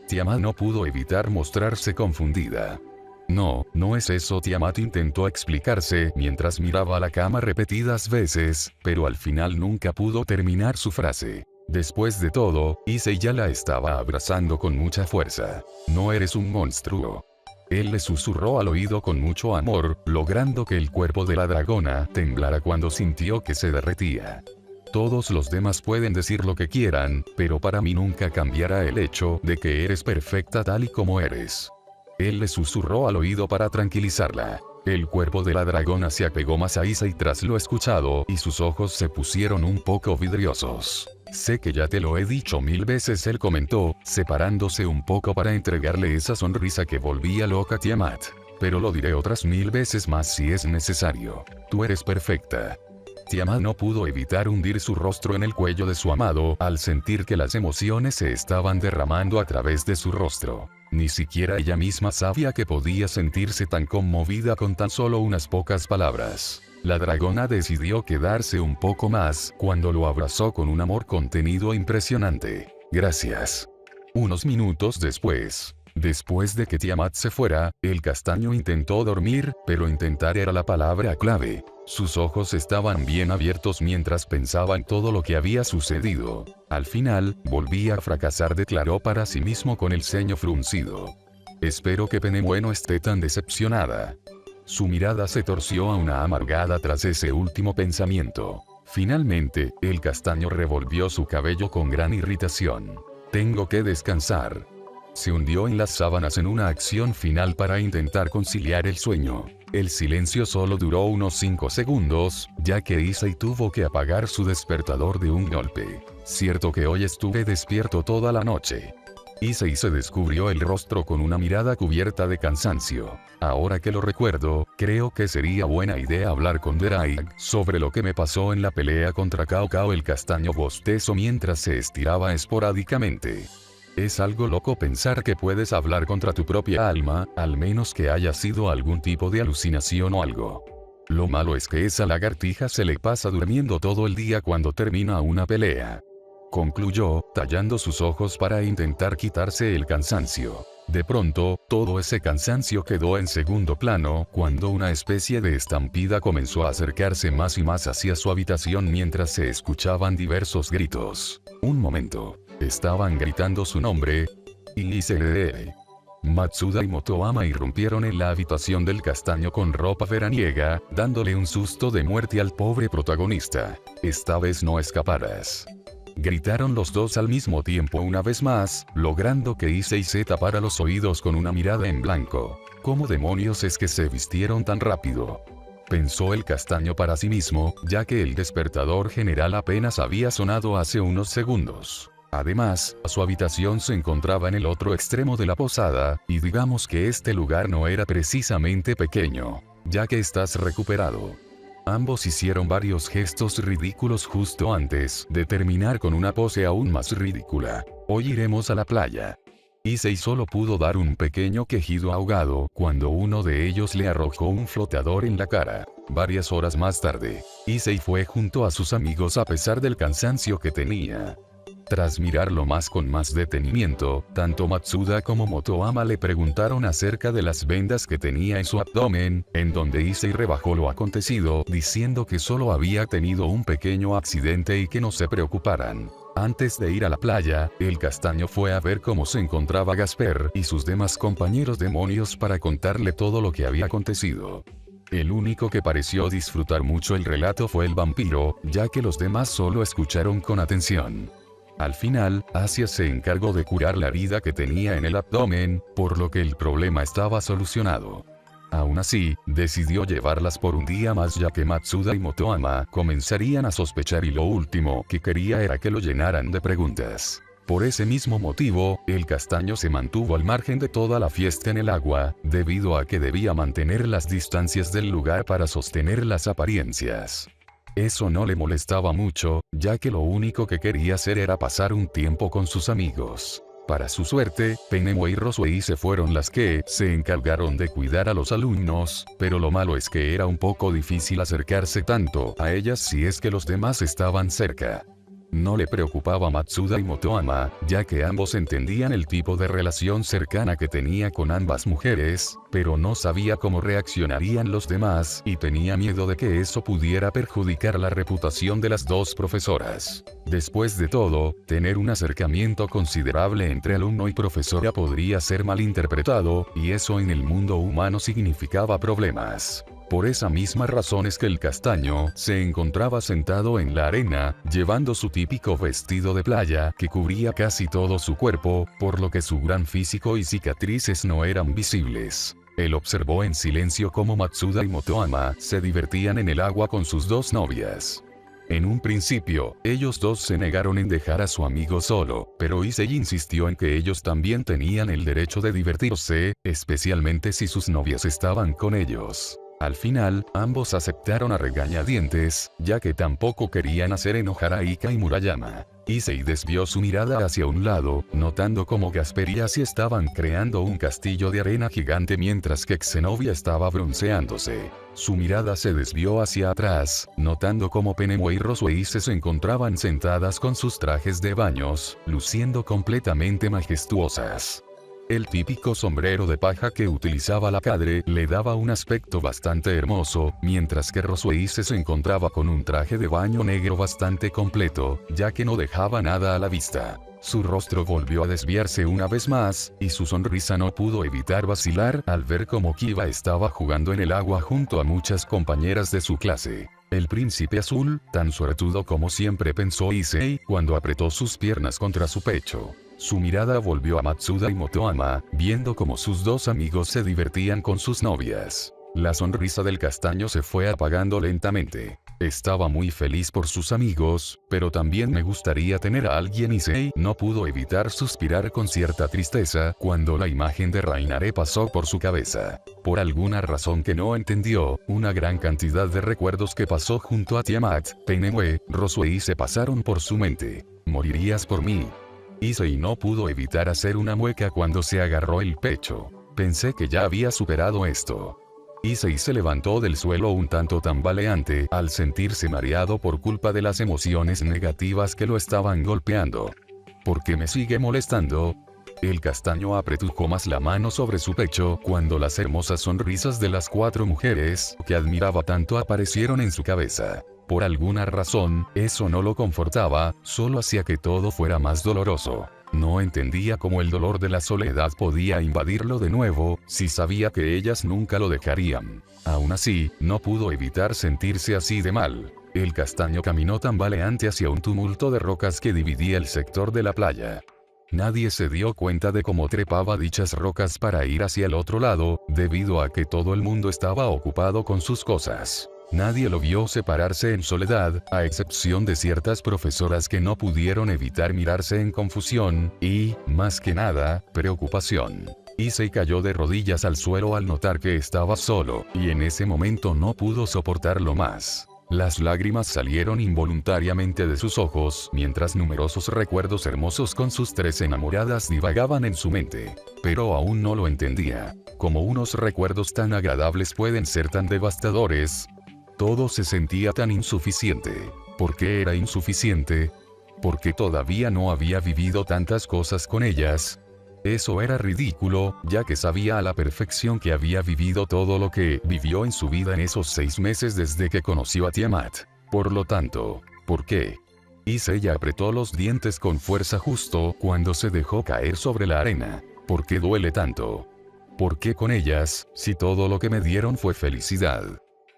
Tiamat no pudo evitar mostrarse confundida. No, no es eso. Tiamat intentó explicarse mientras miraba a la cama repetidas veces, pero al final nunca pudo terminar su frase. Después de todo, Issei ya la estaba abrazando con mucha fuerza. No eres un monstruo. Él le susurró al oído con mucho amor, logrando que el cuerpo de la dragona temblara cuando sintió que se derretía. Todos los demás pueden decir lo que quieran, pero para mí nunca cambiará el hecho de que eres perfecta tal y como eres. Él le susurró al oído para tranquilizarla. El cuerpo de la dragona se apegó más a Issei tras lo escuchado y sus ojos se pusieron un poco vidriosos. Sé que ya te lo he dicho 1000 veces, él comentó, separándose un poco para entregarle esa sonrisa que volvía loca a Tiamat. Pero lo diré otras 1000 veces más si es necesario. Tú eres perfecta. Tiamat no pudo evitar hundir su rostro en el cuello de su amado al sentir que las emociones se estaban derramando a través de su rostro. Ni siquiera ella misma sabía que podía sentirse tan conmovida con tan solo unas pocas palabras. La dragona decidió quedarse un poco más, cuando lo abrazó con un amor contenido impresionante. Gracias. Unos minutos después de que Tiamat se fuera, el castaño intentó dormir, pero intentar era la palabra clave. Sus ojos estaban bien abiertos mientras pensaba en todo lo que había sucedido. Al final, volvía a fracasar, declaró para sí mismo con el ceño fruncido. Espero que Penemo no esté tan decepcionada. Su mirada se torció a una amargada tras ese último pensamiento. Finalmente, el castaño revolvió su cabello con gran irritación. Tengo que descansar. Se hundió en las sábanas en una acción final para intentar conciliar el sueño. El silencio solo duró unos 5 segundos, ya que Issei tuvo que apagar su despertador de un golpe. Cierto que hoy estuve despierto toda la noche. Issei se descubrió el rostro con una mirada cubierta de cansancio. Ahora que lo recuerdo, creo que sería buena idea hablar con Deraic sobre lo que me pasó en la pelea contra Cao Cao. El castaño bostezó mientras se estiraba esporádicamente. Es algo loco pensar que puedes hablar contra tu propia alma, al menos que haya sido algún tipo de alucinación o algo. Lo malo es que esa lagartija se le pasa durmiendo todo el día cuando termina una pelea. Concluyó, tallando sus ojos para intentar quitarse el cansancio. De pronto, todo ese cansancio quedó en segundo plano cuando una especie de estampida comenzó a acercarse más y más hacia su habitación mientras se escuchaban diversos gritos. Un momento. Estaban gritando su nombre. Issei. Matsuda y Motoama irrumpieron en la habitación del castaño con ropa veraniega, dándole un susto de muerte al pobre protagonista. Esta vez no escaparás. Gritaron los dos al mismo tiempo una vez más, logrando que Issei se tapara los oídos con una mirada en blanco. ¿Cómo demonios es que se vistieron tan rápido? Pensó el castaño para sí mismo, ya que el despertador general apenas había sonado hace unos segundos. Además, su habitación se encontraba en el otro extremo de la posada, y digamos que este lugar no era precisamente pequeño, ya que estás recuperado. Ambos hicieron varios gestos ridículos justo antes de terminar con una pose aún más ridícula. Hoy iremos a la playa. Issei solo pudo dar un pequeño quejido ahogado cuando uno de ellos le arrojó un flotador en la cara. Varias horas más tarde, Issei fue junto a sus amigos a pesar del cansancio que tenía. Tras mirarlo más con más detenimiento, tanto Matsuda como Motoama le preguntaron acerca de las vendas que tenía en su abdomen, en donde Issei rebajó lo acontecido, diciendo que solo había tenido un pequeño accidente y que no se preocuparan. Antes de ir a la playa, el castaño fue a ver cómo se encontraba Gasper y sus demás compañeros demonios para contarle todo lo que había acontecido. El único que pareció disfrutar mucho el relato fue el vampiro, ya que los demás solo escucharon con atención. Al final, Asia se encargó de curar la herida que tenía en el abdomen, por lo que el problema estaba solucionado. Aún así, decidió llevarlas por un día más ya que Matsuda y Motoama comenzarían a sospechar y lo último que quería era que lo llenaran de preguntas. Por ese mismo motivo, el castaño se mantuvo al margen de toda la fiesta en el agua, debido a que debía mantener las distancias del lugar para sostener las apariencias. Eso no le molestaba mucho, ya que lo único que quería hacer era pasar un tiempo con sus amigos. Para su suerte, Penemo y Roswei se fueron las que se encargaron de cuidar a los alumnos, pero lo malo es que era un poco difícil acercarse tanto a ellas si es que los demás estaban cerca. No le preocupaba a Matsuda y Motoama, ya que ambos entendían el tipo de relación cercana que tenía con ambas mujeres, pero no sabía cómo reaccionarían los demás y tenía miedo de que eso pudiera perjudicar la reputación de las dos profesoras. Después de todo, tener un acercamiento considerable entre alumno y profesora podría ser malinterpretado, y eso en el mundo humano significaba problemas. Por esa misma razón es que el castaño se encontraba sentado en la arena, llevando su típico vestido de playa que cubría casi todo su cuerpo, por lo que su gran físico y cicatrices no eran visibles. Él observó en silencio cómo Matsuda y Motoama se divertían en el agua con sus dos novias. En un principio, ellos dos se negaron en dejar a su amigo solo, pero Issei insistió en que ellos también tenían el derecho de divertirse, especialmente si sus novias estaban con ellos. Al final, ambos aceptaron a regañadientes, ya que tampoco querían hacer enojar a Ika y Murayama. Issei desvió su mirada hacia un lado, notando cómo Gasper y Asi estaban creando un castillo de arena gigante mientras que Xenovia estaba bronceándose. Su mirada se desvió hacia atrás, notando cómo Penemue y Rosueise se encontraban sentadas con sus trajes de baños, luciendo completamente majestuosas. El típico sombrero de paja que utilizaba la Cadre le daba un aspecto bastante hermoso, mientras que Rosueise se encontraba con un traje de baño negro bastante completo, ya que no dejaba nada a la vista. Su rostro volvió a desviarse una vez más, y su sonrisa no pudo evitar vacilar al ver cómo Kiba estaba jugando en el agua junto a muchas compañeras de su clase. El príncipe azul, tan suertudo como siempre pensó Issei, cuando apretó sus piernas contra su pecho. Su mirada volvió a Matsuda y Motoama, viendo cómo sus dos amigos se divertían con sus novias. La sonrisa del castaño se fue apagando lentamente. Estaba muy feliz por sus amigos, pero también me gustaría tener a alguien. Issei no pudo evitar suspirar con cierta tristeza cuando la imagen de Rainare pasó por su cabeza. Por alguna razón que no entendió, una gran cantidad de recuerdos que pasó junto a Tiamat, Penemue, Rosueise pasaron por su mente. ¿Morirías por mí? Issei no pudo evitar hacer una mueca cuando se agarró el pecho. Pensé que ya había superado esto. Issei se levantó del suelo un tanto tambaleante al sentirse mareado por culpa de las emociones negativas que lo estaban golpeando. ¿Por qué me sigue molestando? El castaño apretujó más la mano sobre su pecho cuando las hermosas sonrisas de las 4 mujeres que admiraba tanto aparecieron en su cabeza. Por alguna razón, eso no lo confortaba, solo hacía que todo fuera más doloroso. No entendía cómo el dolor de la soledad podía invadirlo de nuevo, si sabía que ellas nunca lo dejarían. Aún así, no pudo evitar sentirse así de mal. El castaño caminó tambaleante hacia un tumulto de rocas que dividía el sector de la playa. Nadie se dio cuenta de cómo trepaba dichas rocas para ir hacia el otro lado, debido a que todo el mundo estaba ocupado con sus cosas. Nadie lo vio separarse en soledad, a excepción de ciertas profesoras que no pudieron evitar mirarse en confusión, y, más que nada, preocupación. Issei cayó de rodillas al suelo al notar que estaba solo, y en ese momento no pudo soportarlo más. Las lágrimas salieron involuntariamente de sus ojos, mientras numerosos recuerdos hermosos con sus 3 enamoradas divagaban en su mente. Pero aún no lo entendía. ¿Cómo unos recuerdos tan agradables pueden ser tan devastadores? Todo se sentía tan insuficiente. ¿Por qué era insuficiente? Porque todavía no había vivido tantas cosas con ellas. Eso era ridículo, ya que sabía a la perfección que había vivido todo lo que vivió en su vida en esos 6 meses desde que conoció a Tiamat. Por lo tanto, ¿por qué? Issei apretó los dientes con fuerza justo cuando se dejó caer sobre la arena. ¿Por qué duele tanto? ¿Por qué con ellas, si todo lo que me dieron fue felicidad?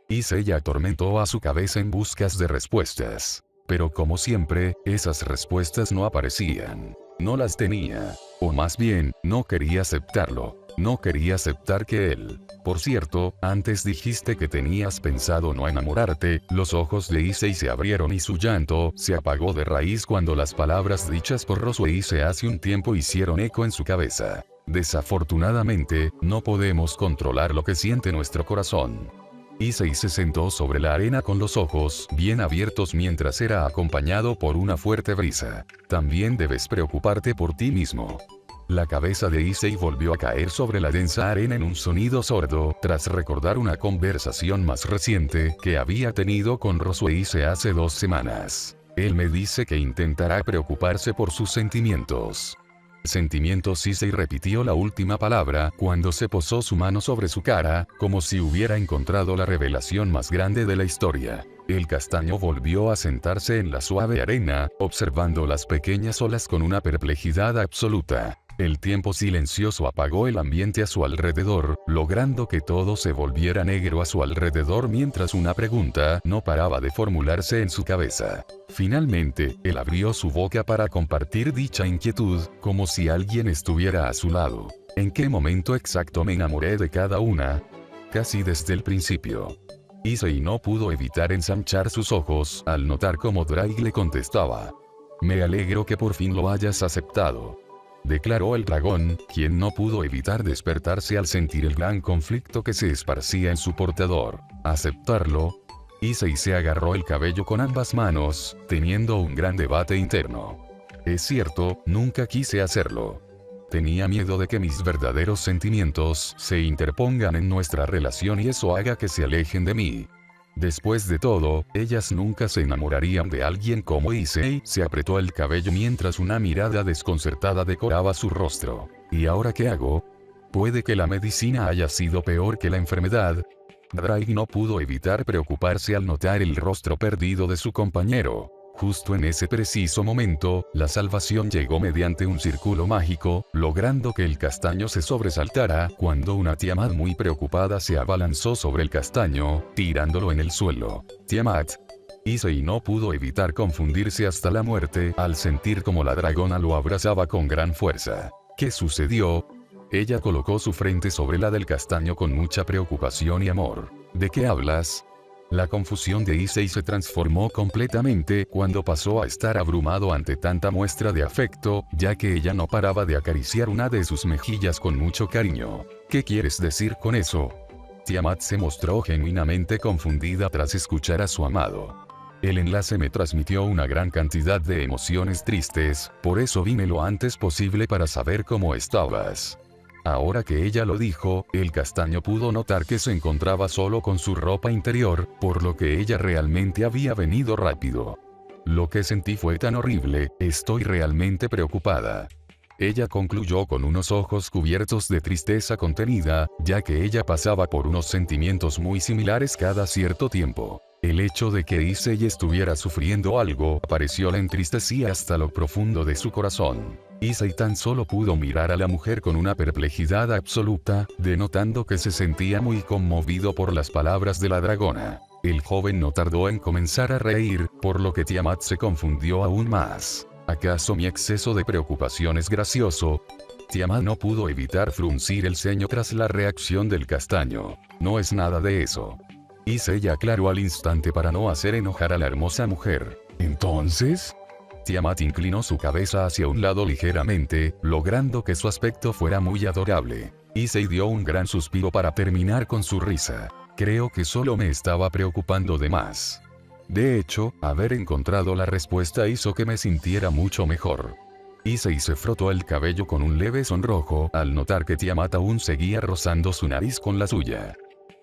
Issei atormentó a su cabeza en buscas de respuestas. Pero como siempre, esas respuestas no aparecían. No las tenía. O más bien, no quería aceptarlo. No quería aceptar que él. Por cierto, antes dijiste que tenías pensado no enamorarte. Los ojos de Issei se abrieron y su llanto se apagó de raíz cuando las palabras dichas por Rosueise hace un tiempo hicieron eco en su cabeza. Desafortunadamente, no podemos controlar lo que siente nuestro corazón. Issei se sentó sobre la arena con los ojos bien abiertos mientras era acompañado por una fuerte brisa. También debes preocuparte por ti mismo. La cabeza de Issei volvió a caer sobre la densa arena en un sonido sordo, tras recordar una conversación más reciente que había tenido con Rosueise hace 2 semanas. Él me dice que intentará preocuparse por sus sentimientos. Sentimientos. Issei repitió la última palabra cuando se posó su mano sobre su cara, como si hubiera encontrado la revelación más grande de la historia. El castaño volvió a sentarse en la suave arena, observando las pequeñas olas con una perplejidad absoluta. El tiempo silencioso apagó el ambiente a su alrededor, logrando que todo se volviera negro a su alrededor mientras una pregunta no paraba de formularse en su cabeza. Finalmente, él abrió su boca para compartir dicha inquietud, como si alguien estuviera a su lado. ¿En qué momento exacto me enamoré de cada una? Casi desde el principio. Issei no pudo evitar ensanchar sus ojos al notar cómo Drake le contestaba. Me alegro que por fin lo hayas aceptado. declaró el dragón, quien no pudo evitar despertarse al sentir el gran conflicto que se esparcía en su portador. ¿Aceptarlo? Issei se agarró el cabello con ambas manos, teniendo un gran debate interno. Es cierto, nunca quise hacerlo. Tenía miedo de que mis verdaderos sentimientos se interpongan en nuestra relación y eso haga que se alejen de mí. Después de todo, ellas nunca se enamorarían de alguien como Issei. Se apretó el cabello mientras una mirada desconcertada decoraba su rostro. ¿Y ahora qué hago? Puede que la medicina haya sido peor que la enfermedad. Drake no pudo evitar preocuparse al notar el rostro perdido de su compañero. Justo en ese preciso momento, la salvación llegó mediante un círculo mágico, logrando que el castaño se sobresaltara, cuando una Tiamat muy preocupada se abalanzó sobre el castaño, tirándolo en el suelo. Tiamat. Issei no pudo evitar confundirse hasta la muerte, al sentir como la dragona lo abrazaba con gran fuerza. ¿Qué sucedió? Ella colocó su frente sobre la del castaño con mucha preocupación y amor. ¿De qué hablas? La confusión de Issei se transformó completamente cuando pasó a estar abrumado ante tanta muestra de afecto, ya que ella no paraba de acariciar una de sus mejillas con mucho cariño. ¿Qué quieres decir con eso? Tiamat se mostró genuinamente confundida tras escuchar a su amado. El enlace me transmitió una gran cantidad de emociones tristes, por eso vine lo antes posible para saber cómo estabas. Ahora que ella lo dijo, el castaño pudo notar que se encontraba solo con su ropa interior, por lo que ella realmente había venido rápido. Lo que sentí fue tan horrible, estoy realmente preocupada. Ella concluyó con unos ojos cubiertos de tristeza contenida, ya que ella pasaba por unos sentimientos muy similares cada cierto tiempo. El hecho de que Issei estuviera sufriendo algo pareció la entristecía hasta lo profundo de su corazón. Issei tan solo pudo mirar a la mujer con una perplejidad absoluta, denotando que se sentía muy conmovido por las palabras de la dragona. El joven no tardó en comenzar a reír, por lo que Tiamat se confundió aún más. ¿Acaso mi exceso de preocupación es gracioso? Tiamat no pudo evitar fruncir el ceño tras la reacción del castaño. No es nada de eso. Issei aclaró al instante para no hacer enojar a la hermosa mujer. ¿Entonces? Tiamat inclinó su cabeza hacia un lado ligeramente, logrando que su aspecto fuera muy adorable. Issei dio un gran suspiro para terminar con su risa. Creo que solo me estaba preocupando de más. De hecho, haber encontrado la respuesta hizo que me sintiera mucho mejor. Issei se frotó el cabello con un leve sonrojo, al notar que Tiamat aún seguía rozando su nariz con la suya.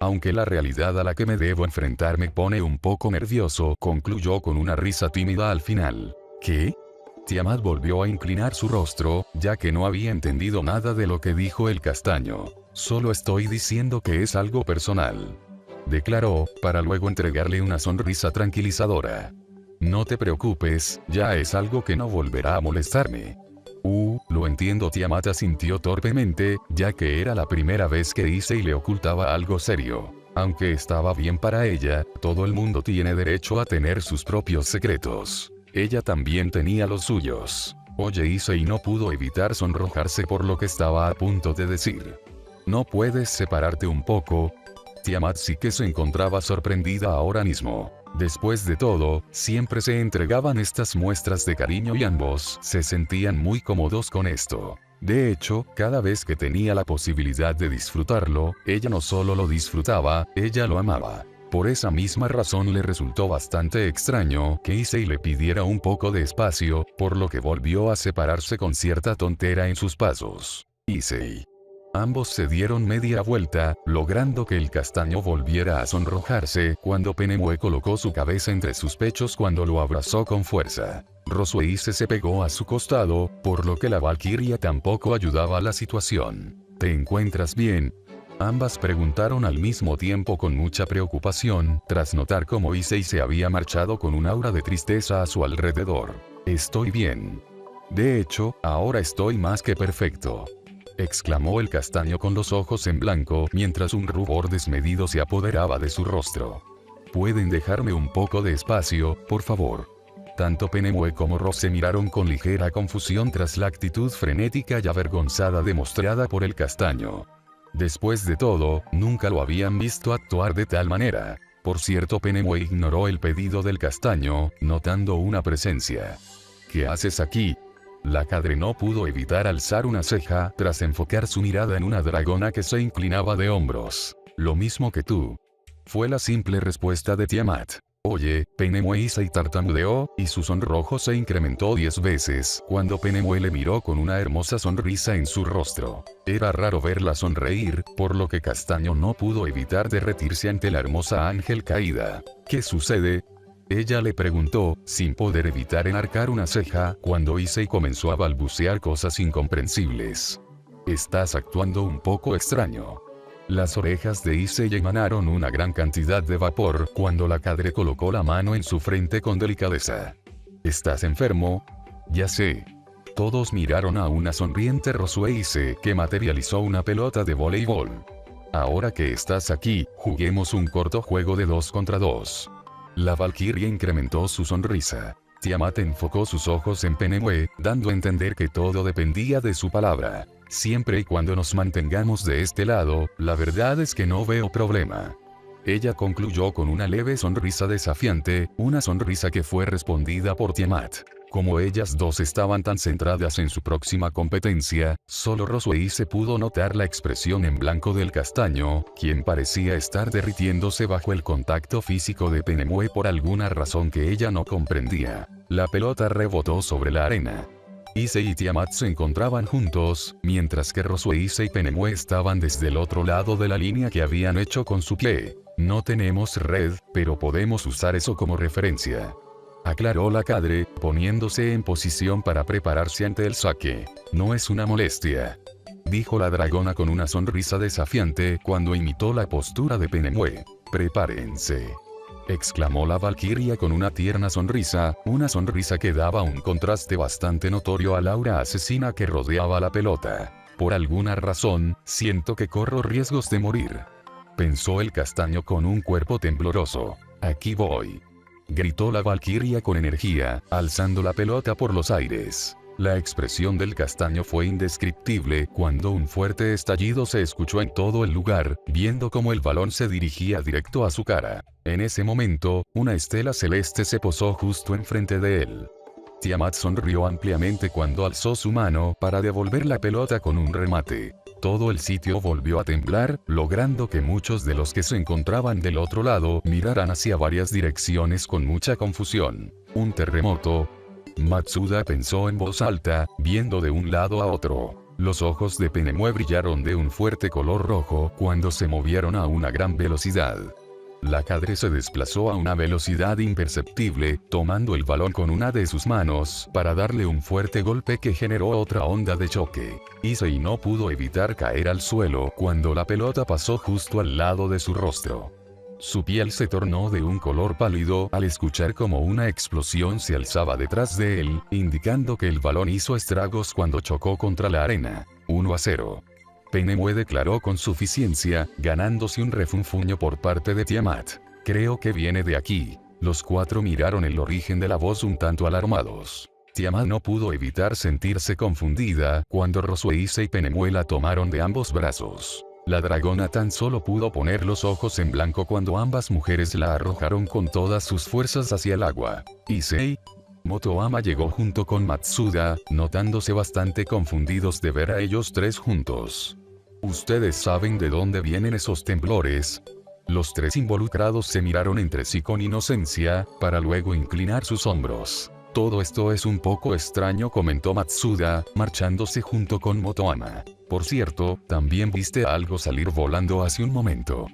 Aunque la realidad a la que me debo enfrentar me pone un poco nervioso, concluyó con una risa tímida al final. ¿Qué? Tiamat volvió a inclinar su rostro, ya que no había entendido nada de lo que dijo el castaño. Solo estoy diciendo que es algo personal, declaró, para luego entregarle una sonrisa tranquilizadora. No te preocupes, ya es algo que no volverá a molestarme. Lo entiendo. Tiamat asintió torpemente, ya que era la primera vez que Issei le ocultaba algo serio. Aunque estaba bien para ella, todo el mundo tiene derecho a tener sus propios secretos. Ella también tenía los suyos. Oye, Issei no pudo evitar sonrojarse por lo que estaba a punto de decir. ¿No puedes separarte un poco? Tiamat sí que se encontraba sorprendida ahora mismo. Después de todo, siempre se entregaban estas muestras de cariño y ambos se sentían muy cómodos con esto. De hecho, cada vez que tenía la posibilidad de disfrutarlo, ella no solo lo disfrutaba, ella lo amaba. Por esa misma razón le resultó bastante extraño que Issei le pidiera un poco de espacio, por lo que volvió a separarse con cierta tontera en sus pasos. Issei. Ambos se dieron media vuelta, logrando que el castaño volviera a sonrojarse, cuando Penemue colocó su cabeza entre sus pechos cuando lo abrazó con fuerza. Rosueise se pegó a su costado, por lo que la valquiria tampoco ayudaba a la situación. ¿Te encuentras bien? Ambas preguntaron al mismo tiempo con mucha preocupación, tras notar cómo Issei se había marchado con un aura de tristeza a su alrededor. Estoy bien. De hecho, ahora estoy más que perfecto, exclamó el castaño con los ojos en blanco mientras un rubor desmedido se apoderaba de su rostro. ¿Pueden dejarme un poco de espacio, por favor? Tanto Penemue como Ross se miraron con ligera confusión tras la actitud frenética y avergonzada demostrada por el castaño. Después de todo, nunca lo habían visto actuar de tal manera. Por cierto, Penemue ignoró el pedido del castaño, notando una presencia. ¿Qué haces aquí? La cadre no pudo evitar alzar una ceja tras enfocar su mirada en una dragona que se inclinaba de hombros. Lo mismo que tú. Fue la simple respuesta de Tiamat. Oye, Penemue y tartamudeó, y su sonrojo se incrementó 10 veces cuando Penemue le miró con una hermosa sonrisa en su rostro. Era raro verla sonreír, por lo que Castaño no pudo evitar derretirse ante la hermosa ángel caída. ¿Qué sucede? Ella le preguntó, sin poder evitar enarcar una ceja, cuando Issei comenzó a balbucear cosas incomprensibles. Estás actuando un poco extraño. Las orejas de Issei emanaron una gran cantidad de vapor cuando la cadre colocó la mano en su frente con delicadeza. ¿Estás enfermo? Ya sé. Todos miraron a una sonriente Rosue Issei que materializó una pelota de voleibol. Ahora que estás aquí, juguemos un corto juego de 2 contra 2. La valquiria incrementó su sonrisa. Tiamat enfocó sus ojos en Penemue, dando a entender que todo dependía de su palabra. Siempre y cuando nos mantengamos de este lado, la verdad es que no veo problema. Ella concluyó con una leve sonrisa desafiante, una sonrisa que fue respondida por Tiamat. Como ellas dos estaban tan centradas en su próxima competencia, solo Rosue se pudo notar la expresión en blanco del castaño, quien parecía estar derritiéndose bajo el contacto físico de Penemue por alguna razón que ella no comprendía. La pelota rebotó sobre la arena. Issei y Tiamat se encontraban juntos, mientras que Rosue y Penemue estaban desde el otro lado de la línea que habían hecho con su pie. No tenemos red, pero podemos usar eso como referencia. Aclaró la cadre, poniéndose en posición para prepararse ante el saque. No es una molestia. Dijo la dragona con una sonrisa desafiante cuando imitó la postura de Penemue. Prepárense. Exclamó la valquiria con una tierna sonrisa, una sonrisa que daba un contraste bastante notorio al aura asesina que rodeaba la pelota. Por alguna razón, siento que corro riesgos de morir. Pensó el castaño con un cuerpo tembloroso. Aquí voy. Gritó la valquiria con energía, alzando la pelota por los aires. La expresión del castaño fue indescriptible cuando un fuerte estallido se escuchó en todo el lugar, viendo cómo el balón se dirigía directo a su cara. En ese momento, una estela celeste se posó justo enfrente de él. Tiamat sonrió ampliamente cuando alzó su mano para devolver la pelota con un remate. Todo el sitio volvió a temblar, logrando que muchos de los que se encontraban del otro lado miraran hacia varias direcciones con mucha confusión. ¿Un terremoto? Matsuda pensó en voz alta, viendo de un lado a otro. Los ojos de Penemue brillaron de un fuerte color rojo cuando se movieron a una gran velocidad. La cadre se desplazó a una velocidad imperceptible, tomando el balón con una de sus manos para darle un fuerte golpe que generó otra onda de choque. Issei no pudo evitar caer al suelo cuando la pelota pasó justo al lado de su rostro. Su piel se tornó de un color pálido al escuchar como una explosión se alzaba detrás de él, indicando que el balón hizo estragos cuando chocó contra la arena. 1-0. Penemue declaró con suficiencia, ganándose un refunfuño por parte de Tiamat. Creo que viene de aquí. Los 4 miraron el origen de la voz un tanto alarmados. Tiamat no pudo evitar sentirse confundida cuando Rosue y Penemue la tomaron de ambos brazos. La dragona tan solo pudo poner los ojos en blanco cuando ambas mujeres la arrojaron con todas sus fuerzas hacia el agua. Issei. Motoama llegó junto con Matsuda, notándose bastante confundidos de ver a ellos 3 juntos. ¿Ustedes saben de dónde vienen esos temblores? Los 3 involucrados se miraron entre sí con inocencia, para luego inclinar sus hombros. Todo esto es un poco extraño, comentó Matsuda, marchándose junto con Motoama. Por cierto, también viste a algo salir volando hace un momento.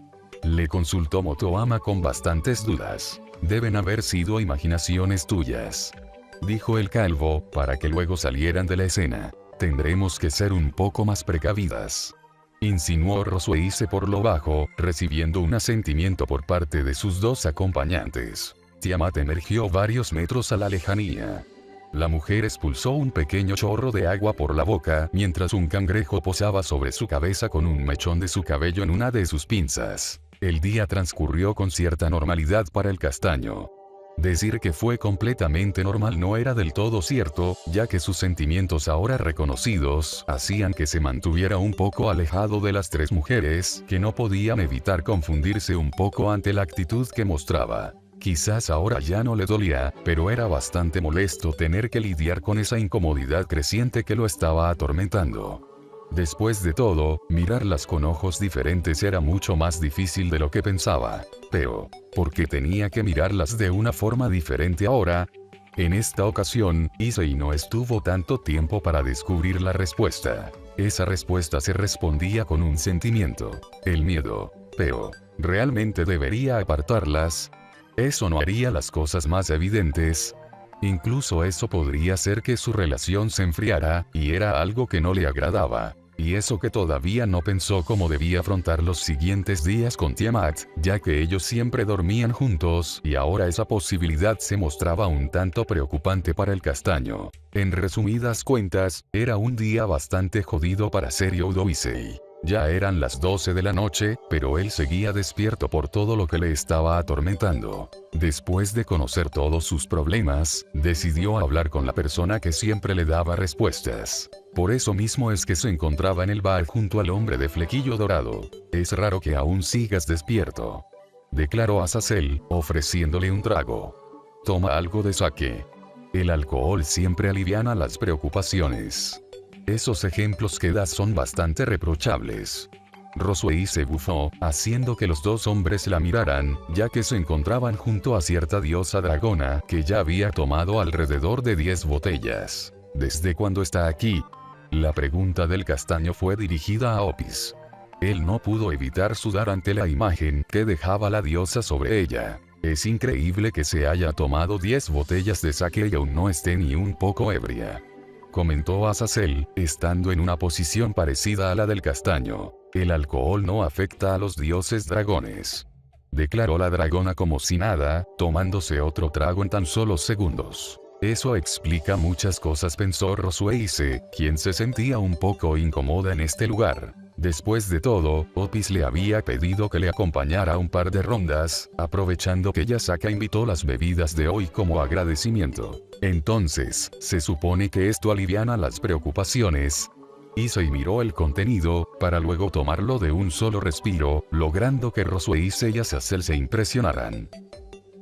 Le consultó Motoama con bastantes dudas. Deben haber sido imaginaciones tuyas. Dijo el calvo, para que luego salieran de la escena. Tendremos que ser un poco más precavidas. Insinuó Rosue por lo bajo, recibiendo un asentimiento por parte de sus 2 acompañantes. Tiamat emergió varios metros a la lejanía. La mujer expulsó un pequeño chorro de agua por la boca mientras un cangrejo posaba sobre su cabeza con un mechón de su cabello en una de sus pinzas. El día transcurrió con cierta normalidad para el castaño. Decir que fue completamente normal no era del todo cierto, ya que sus sentimientos ahora reconocidos hacían que se mantuviera un poco alejado de las 3 mujeres, que no podían evitar confundirse un poco ante la actitud que mostraba. Quizás ahora ya no le dolía, pero era bastante molesto tener que lidiar con esa incomodidad creciente que lo estaba atormentando. Después de todo, mirarlas con ojos diferentes era mucho más difícil de lo que pensaba. Pero, ¿por qué tenía que mirarlas de una forma diferente ahora? En esta ocasión, Issei no estuvo tanto tiempo para descubrir la respuesta. Esa respuesta se respondía con un sentimiento: el miedo. Pero, ¿realmente debería apartarlas? ¿Eso no haría las cosas más evidentes? Incluso eso podría hacer que su relación se enfriara, y era algo que no le agradaba. Y eso que todavía no pensó cómo debía afrontar los siguientes días con Tiamat, ya que ellos siempre dormían juntos, y ahora esa posibilidad se mostraba un tanto preocupante para el castaño. En resumidas cuentas, era un día bastante jodido para Seryudo Issei. Ya eran las 12 de la noche, pero él seguía despierto por todo lo que le estaba atormentando. Después de conocer todos sus problemas, decidió hablar con la persona que siempre le daba respuestas. Por eso mismo es que se encontraba en el bar junto al hombre de flequillo dorado. Es raro que aún sigas despierto, declaró Azazel, ofreciéndole un trago. Toma algo de sake. El alcohol siempre aliviana las preocupaciones. Esos ejemplos que das son bastante reprochables. Rosuei se bufó, haciendo que los dos hombres la miraran, ya que se encontraban junto a cierta diosa dragona que ya había tomado alrededor de 10 botellas. ¿Desde cuándo está aquí? La pregunta del castaño fue dirigida a Opis. Él no pudo evitar sudar ante la imagen que dejaba la diosa sobre ella. Es increíble que se haya tomado 10 botellas de sake y aún no esté ni un poco ebria, comentó Azazel, estando en una posición parecida a la del castaño. El alcohol no afecta a los dioses dragones, declaró la dragona como si nada, tomándose otro trago en tan solo segundos. Eso explica muchas cosas, pensó Rosueise, quien se sentía un poco incómoda en este lugar. Después de todo, Opis le había pedido que le acompañara un par de rondas, aprovechando que Yasaka invitó las bebidas de hoy como agradecimiento. Entonces, se supone que esto aliviana las preocupaciones. Issei miró el contenido, para luego tomarlo de un solo respiro, logrando que Rosueise y Azazel se impresionaran.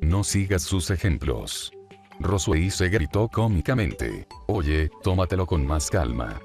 No sigas sus ejemplos. Rosueise gritó cómicamente. Oye, tómatelo con más calma.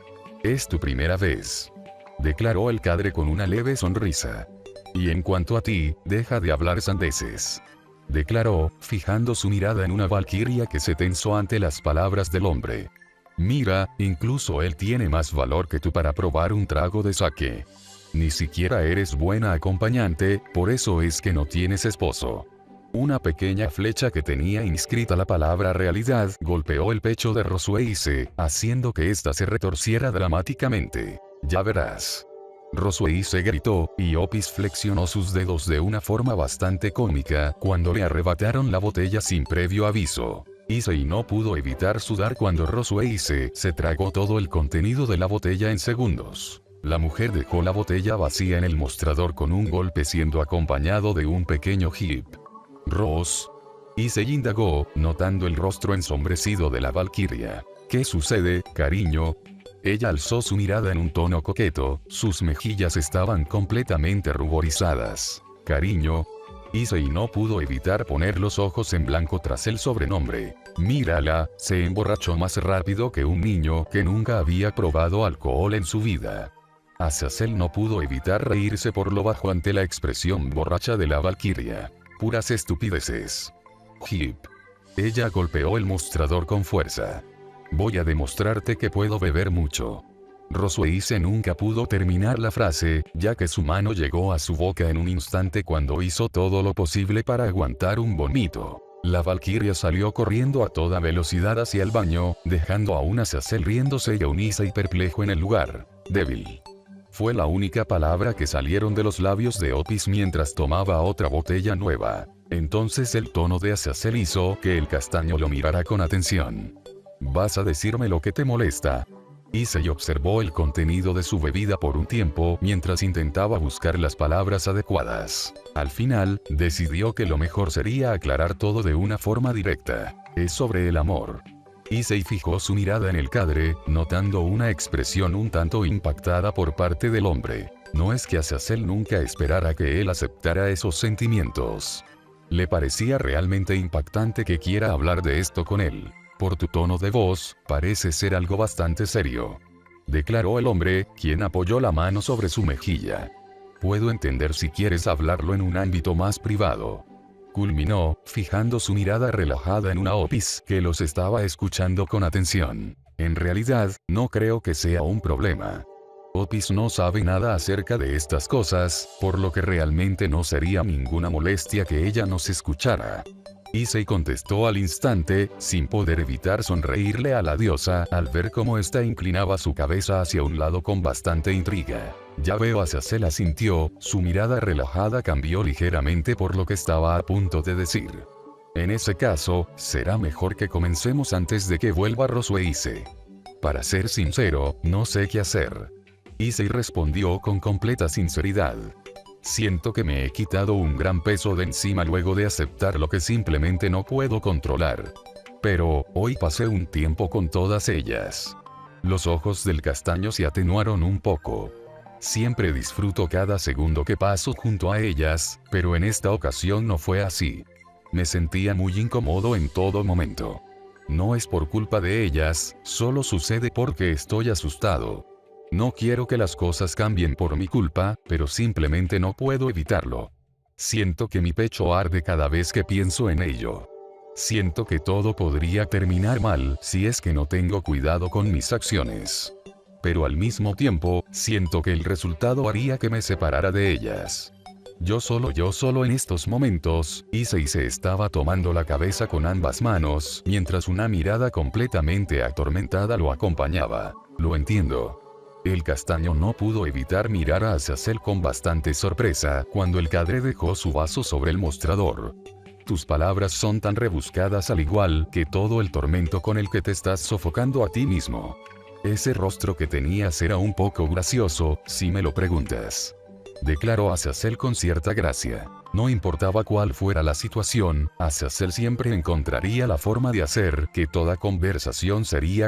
Es tu primera vez, declaró el cadre con una leve sonrisa. Y en cuanto a ti, deja de hablar sandeces, declaró, fijando su mirada en una valquiria que se tensó ante las palabras del hombre. Mira, incluso él tiene más valor que tú para probar un trago de sake. Ni siquiera eres buena acompañante, por eso es que no tienes esposo. Una pequeña flecha que tenía inscrita la palabra realidad golpeó el pecho de Rosueise, haciendo que ésta se retorciera dramáticamente. Ya verás. Rosueise gritó, y Opis flexionó sus dedos de una forma bastante cómica cuando le arrebataron la botella sin previo aviso. Issei no pudo evitar sudar cuando Rosueise se tragó todo el contenido de la botella en segundos. La mujer dejó la botella vacía en el mostrador con un golpe, siendo acompañado de un pequeño hip. Ros. Issei indagó, notando el rostro ensombrecido de la valquiria. ¿Qué sucede, cariño? Ella alzó su mirada en un tono coqueto, sus mejillas estaban completamente ruborizadas. Cariño. Issei no pudo evitar poner los ojos en blanco tras el sobrenombre. Mírala, se emborrachó más rápido que un niño que nunca había probado alcohol en su vida. Azazel no pudo evitar reírse por lo bajo ante la expresión borracha de la valquiria. Puras estupideces. Hip. Ella golpeó el mostrador con fuerza. Voy a demostrarte que puedo beber mucho. Rosueise nunca pudo terminar la frase, ya que su mano llegó a su boca en un instante cuando hizo todo lo posible para aguantar un vómito. La valquiria salió corriendo a toda velocidad hacia el baño, dejando a un Azazel riéndose y a un Issei perplejo en el lugar. Débil. Fue la única palabra que salieron de los labios de Opis mientras tomaba otra botella nueva. Entonces el tono de Azazel hizo que el castaño lo mirara con atención. ¿Vas a decirme lo que te molesta? Issei observó el contenido de su bebida por un tiempo mientras intentaba buscar las palabras adecuadas. Al final, decidió que lo mejor sería aclarar todo de una forma directa. Es sobre el amor. Issei fijó su mirada en el cadre, notando una expresión un tanto impactada por parte del hombre. No es que Azazel nunca esperara que él aceptara esos sentimientos. Le parecía realmente impactante que quiera hablar de esto con él. Por tu tono de voz, parece ser algo bastante serio, declaró el hombre, quien apoyó la mano sobre su mejilla. Puedo entender si quieres hablarlo en un ámbito más privado. Culminó, fijando su mirada relajada en una Opis que los estaba escuchando con atención. En realidad, no creo que sea un problema. Opis no sabe nada acerca de estas cosas, por lo que realmente no sería ninguna molestia que ella nos escuchara. Issei contestó al instante, sin poder evitar sonreírle a la diosa al ver cómo ésta inclinaba su cabeza hacia un lado con bastante intriga. Ya veo, Azazel asintió, su mirada relajada cambió ligeramente por lo que estaba a punto de decir. En ese caso, será mejor que comencemos antes de que vuelva Rosue Issei. Para ser sincero, no sé qué hacer. Issei respondió con completa sinceridad. Siento que me he quitado un gran peso de encima luego de aceptar lo que simplemente no puedo controlar. Pero, hoy pasé un tiempo con todas ellas. Los ojos del castaño se atenuaron un poco. Siempre disfruto cada segundo que paso junto a ellas, pero en esta ocasión no fue así. Me sentía muy incómodo en todo momento. No es por culpa de ellas, solo sucede porque estoy asustado. No quiero que las cosas cambien por mi culpa, pero simplemente no puedo evitarlo. Siento que mi pecho arde cada vez que pienso en ello. Siento que todo podría terminar mal si es que no tengo cuidado con mis acciones. Pero al mismo tiempo, siento que el resultado haría que me separara de ellas. Yo solo en estos momentos, Issei se estaba tomando la cabeza con ambas manos, mientras una mirada completamente atormentada lo acompañaba. Lo entiendo. El castaño no pudo evitar mirar a Azazel con bastante sorpresa cuando el cadre dejó su vaso sobre el mostrador. Tus palabras son tan rebuscadas al igual que todo el tormento con el que te estás sofocando a ti mismo. Ese rostro que tenías era un poco gracioso, si me lo preguntas. Declaró Azazel con cierta gracia. No importaba cuál fuera la situación, Azazel siempre encontraría la forma de hacer que toda conversación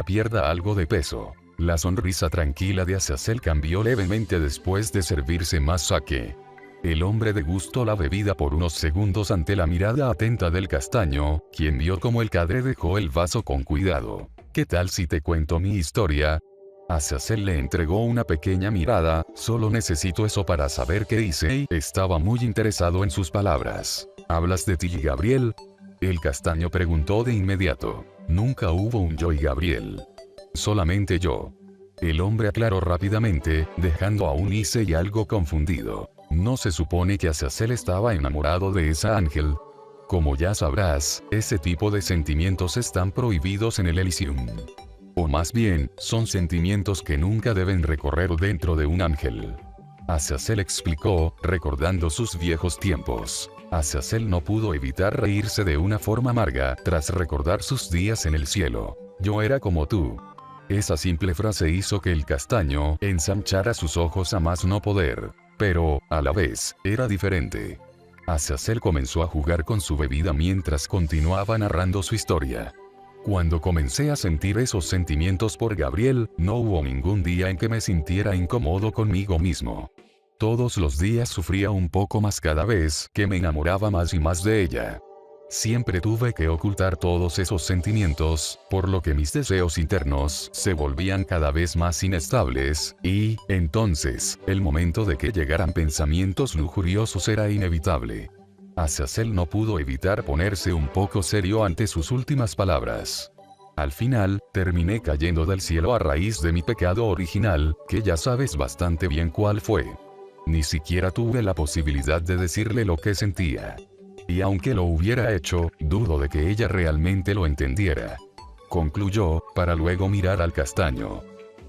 pierda algo de peso. La sonrisa tranquila de Azazel cambió levemente después de servirse más sake. El hombre degustó la bebida por unos segundos ante la mirada atenta del castaño, quien vio cómo el cadre dejó el vaso con cuidado. ¿Qué tal si te cuento mi historia? Azazel le entregó una pequeña mirada, solo necesito eso para saber que Issei estaba muy interesado en sus palabras. ¿Hablas de ti y Gabriel? El castaño preguntó de inmediato. Nunca hubo un yo y Gabriel. Solamente yo. El hombre aclaró rápidamente, dejando a un Issei algo confundido. ¿No se supone que Azazel estaba enamorado de esa ángel? Como ya sabrás, ese tipo de sentimientos están prohibidos en el Elysium. O más bien, son sentimientos que nunca deben recorrer dentro de un ángel. Azazel explicó, recordando sus viejos tiempos. Azazel no pudo evitar reírse de una forma amarga tras recordar sus días en el cielo. Yo era como tú. Esa simple frase hizo que el castaño ensanchara sus ojos a más no poder. Pero, a la vez, era diferente. Azazel comenzó a jugar con su bebida mientras continuaba narrando su historia. Cuando comencé a sentir esos sentimientos por Gabriel, no hubo ningún día en que me sintiera incómodo conmigo mismo. Todos los días sufría un poco más cada vez que me enamoraba más y más de ella. Siempre tuve que ocultar todos esos sentimientos, por lo que mis deseos internos se volvían cada vez más inestables, y, entonces, el momento de que llegaran pensamientos lujuriosos era inevitable. Azazel no pudo evitar ponerse un poco serio ante sus últimas palabras. Al final, terminé cayendo del cielo a raíz de mi pecado original, que ya sabes bastante bien cuál fue. Ni siquiera tuve la posibilidad de decirle lo que sentía. Y aunque lo hubiera hecho, dudo de que ella realmente lo entendiera. Concluyó, para luego mirar al castaño.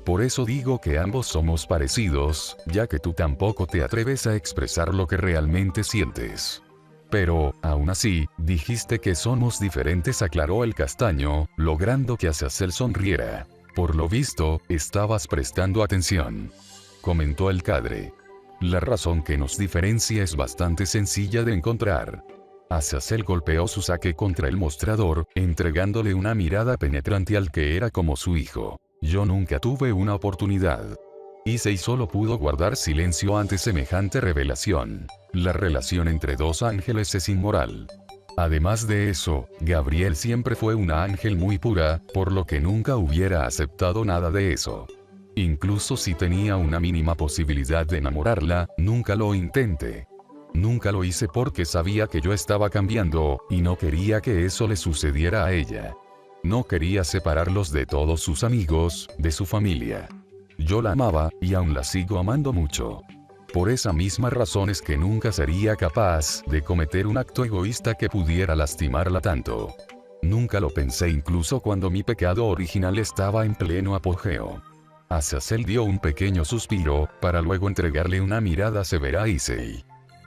Por eso digo que ambos somos parecidos, ya que tú tampoco te atreves a expresar lo que realmente sientes. Pero, aún así, dijiste que somos diferentes, aclaró el castaño, logrando que Azazel sonriera. Por lo visto, estabas prestando atención. Comentó el cadre. La razón que nos diferencia es bastante sencilla de encontrar. Azazel golpeó su sake contra el mostrador, entregándole una mirada penetrante al que era como su hijo. Yo nunca tuve una oportunidad. Issei solo pudo guardar silencio ante semejante revelación. La relación entre dos ángeles es inmoral. Además de eso, Gabriel siempre fue una ángel muy pura, por lo que nunca hubiera aceptado nada de eso. Incluso si tenía una mínima posibilidad de enamorarla, nunca lo intenté. Nunca lo hice porque sabía que yo estaba cambiando, y no quería que eso le sucediera a ella. No quería separarlos de todos sus amigos, de su familia. Yo la amaba, y aún la sigo amando mucho. Por esa misma razón es que nunca sería capaz de cometer un acto egoísta que pudiera lastimarla tanto. Nunca lo pensé incluso cuando mi pecado original estaba en pleno apogeo. Azazel dio un pequeño suspiro, para luego entregarle una mirada severa a Issei.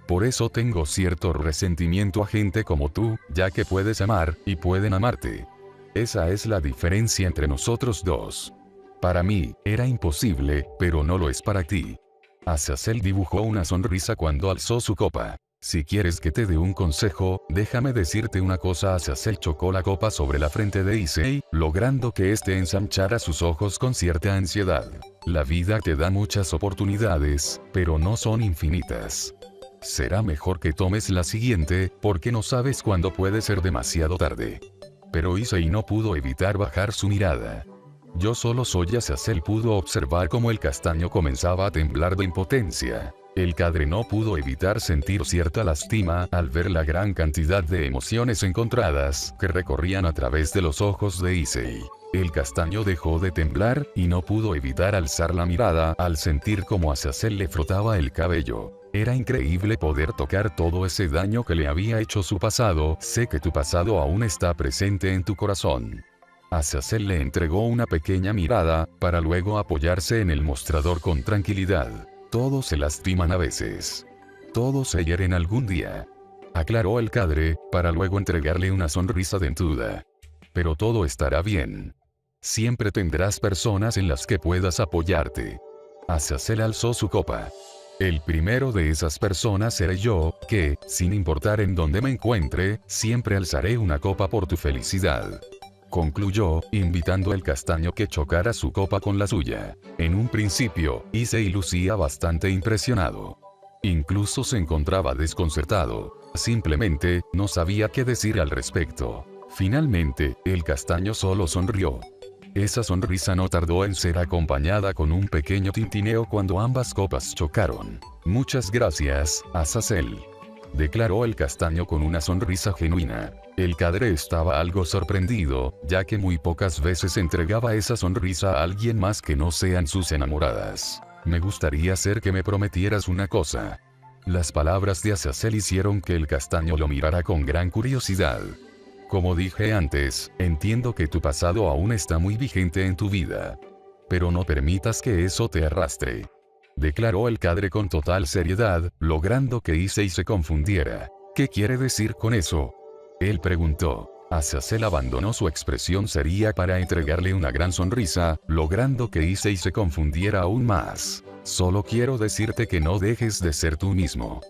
Por eso tengo cierto resentimiento a gente como tú, ya que puedes amar, y pueden amarte. Esa es la diferencia entre nosotros dos. Para mí, era imposible, pero no lo es para ti. Azazel dibujó una sonrisa cuando alzó su copa. Si quieres que te dé un consejo, déjame decirte una cosa. Azazel chocó la copa sobre la frente de Issei, logrando que éste ensanchara sus ojos con cierta ansiedad. La vida te da muchas oportunidades, pero no son infinitas. Será mejor que tomes la siguiente, porque no sabes cuándo puede ser demasiado tarde. Pero Issei no pudo evitar bajar su mirada. Yo solo soy. Azazel pudo observar cómo el castaño comenzaba a temblar de impotencia. El cadre no pudo evitar sentir cierta lástima al ver la gran cantidad de emociones encontradas que recorrían a través de los ojos de Issei. El castaño dejó de temblar, y no pudo evitar alzar la mirada al sentir cómo Azazel le frotaba el cabello. Era increíble poder tocar todo ese daño que le había hecho su pasado. Sé que tu pasado aún está presente en tu corazón. Azazel le entregó una pequeña mirada, para luego apoyarse en el mostrador con tranquilidad. Todos se lastiman a veces. Todos se hieren algún día. Aclaró el cadre, para luego entregarle una sonrisa dentuda. Pero todo estará bien. Siempre tendrás personas en las que puedas apoyarte. Azazel alzó su copa. El primero de esas personas seré yo, que, sin importar en dónde me encuentre, siempre alzaré una copa por tu felicidad. Concluyó, invitando al castaño que chocara su copa con la suya. En un principio, Issei lucía bastante impresionado. Incluso se encontraba desconcertado. Simplemente, no sabía qué decir al respecto. Finalmente, el castaño solo sonrió. Esa sonrisa no tardó en ser acompañada con un pequeño tintineo cuando ambas copas chocaron. Muchas gracias, Azazel, declaró el castaño con una sonrisa genuina. El cadre estaba algo sorprendido, ya que muy pocas veces entregaba esa sonrisa a alguien más que no sean sus enamoradas. Me gustaría ser que me prometieras una cosa. Las palabras de Azazel hicieron que el castaño lo mirara con gran curiosidad. Como dije antes, entiendo que tu pasado aún está muy vigente en tu vida. Pero no permitas que eso te arrastre, declaró el cadre con total seriedad, logrando que Issei se confundiera. ¿Qué quiere decir con eso?, él preguntó. Azazel abandonó su expresión seria para entregarle una gran sonrisa, logrando que Issei se confundiera aún más. Solo quiero decirte que no dejes de ser tú mismo.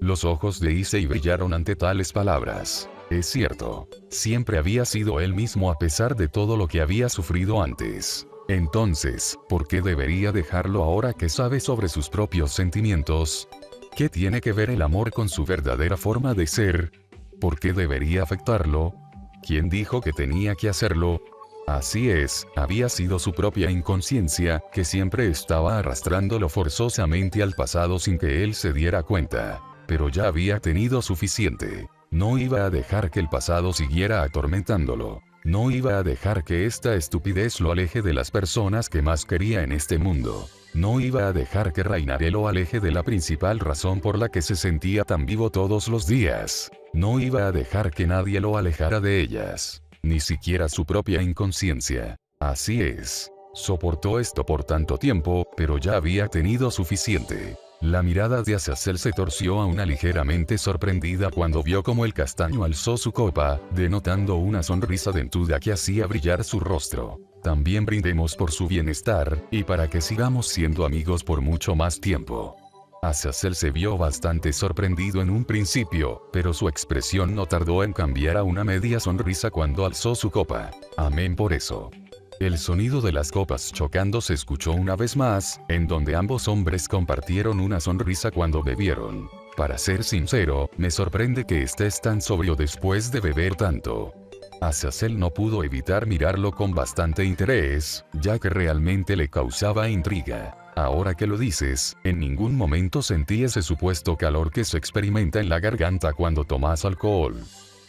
Los ojos de Issei brillaron ante tales palabras. Es cierto, siempre había sido él mismo a pesar de todo lo que había sufrido antes. Entonces, ¿por qué debería dejarlo ahora que sabe sobre sus propios sentimientos? ¿Qué tiene que ver el amor con su verdadera forma de ser? ¿Por qué debería afectarlo? ¿Quién dijo que tenía que hacerlo? Así es, había sido su propia inconsciencia, que siempre estaba arrastrándolo forzosamente al pasado sin que él se diera cuenta. Pero ya había tenido suficiente. No iba a dejar que el pasado siguiera atormentándolo. No iba a dejar que esta estupidez lo aleje de las personas que más quería en este mundo. No iba a dejar que Rainare lo aleje de la principal razón por la que se sentía tan vivo todos los días. No iba a dejar que nadie lo alejara de ellas. Ni siquiera su propia inconsciencia. Así es. Soportó esto por tanto tiempo, pero ya había tenido suficiente. La mirada de Azazel se torció a una ligeramente sorprendida cuando vio cómo el castaño alzó su copa, denotando una sonrisa dentuda que hacía brillar su rostro. También brindemos por su bienestar, y para que sigamos siendo amigos por mucho más tiempo. Azazel se vio bastante sorprendido en un principio, pero su expresión no tardó en cambiar a una media sonrisa cuando alzó su copa. Amén por eso. El sonido de las copas chocando se escuchó una vez más, en donde ambos hombres compartieron una sonrisa cuando bebieron. Para ser sincero, me sorprende que estés tan sobrio después de beber tanto. Azazel no pudo evitar mirarlo con bastante interés, ya que realmente le causaba intriga. Ahora que lo dices, en ningún momento sentí ese supuesto calor que se experimenta en la garganta cuando tomas alcohol.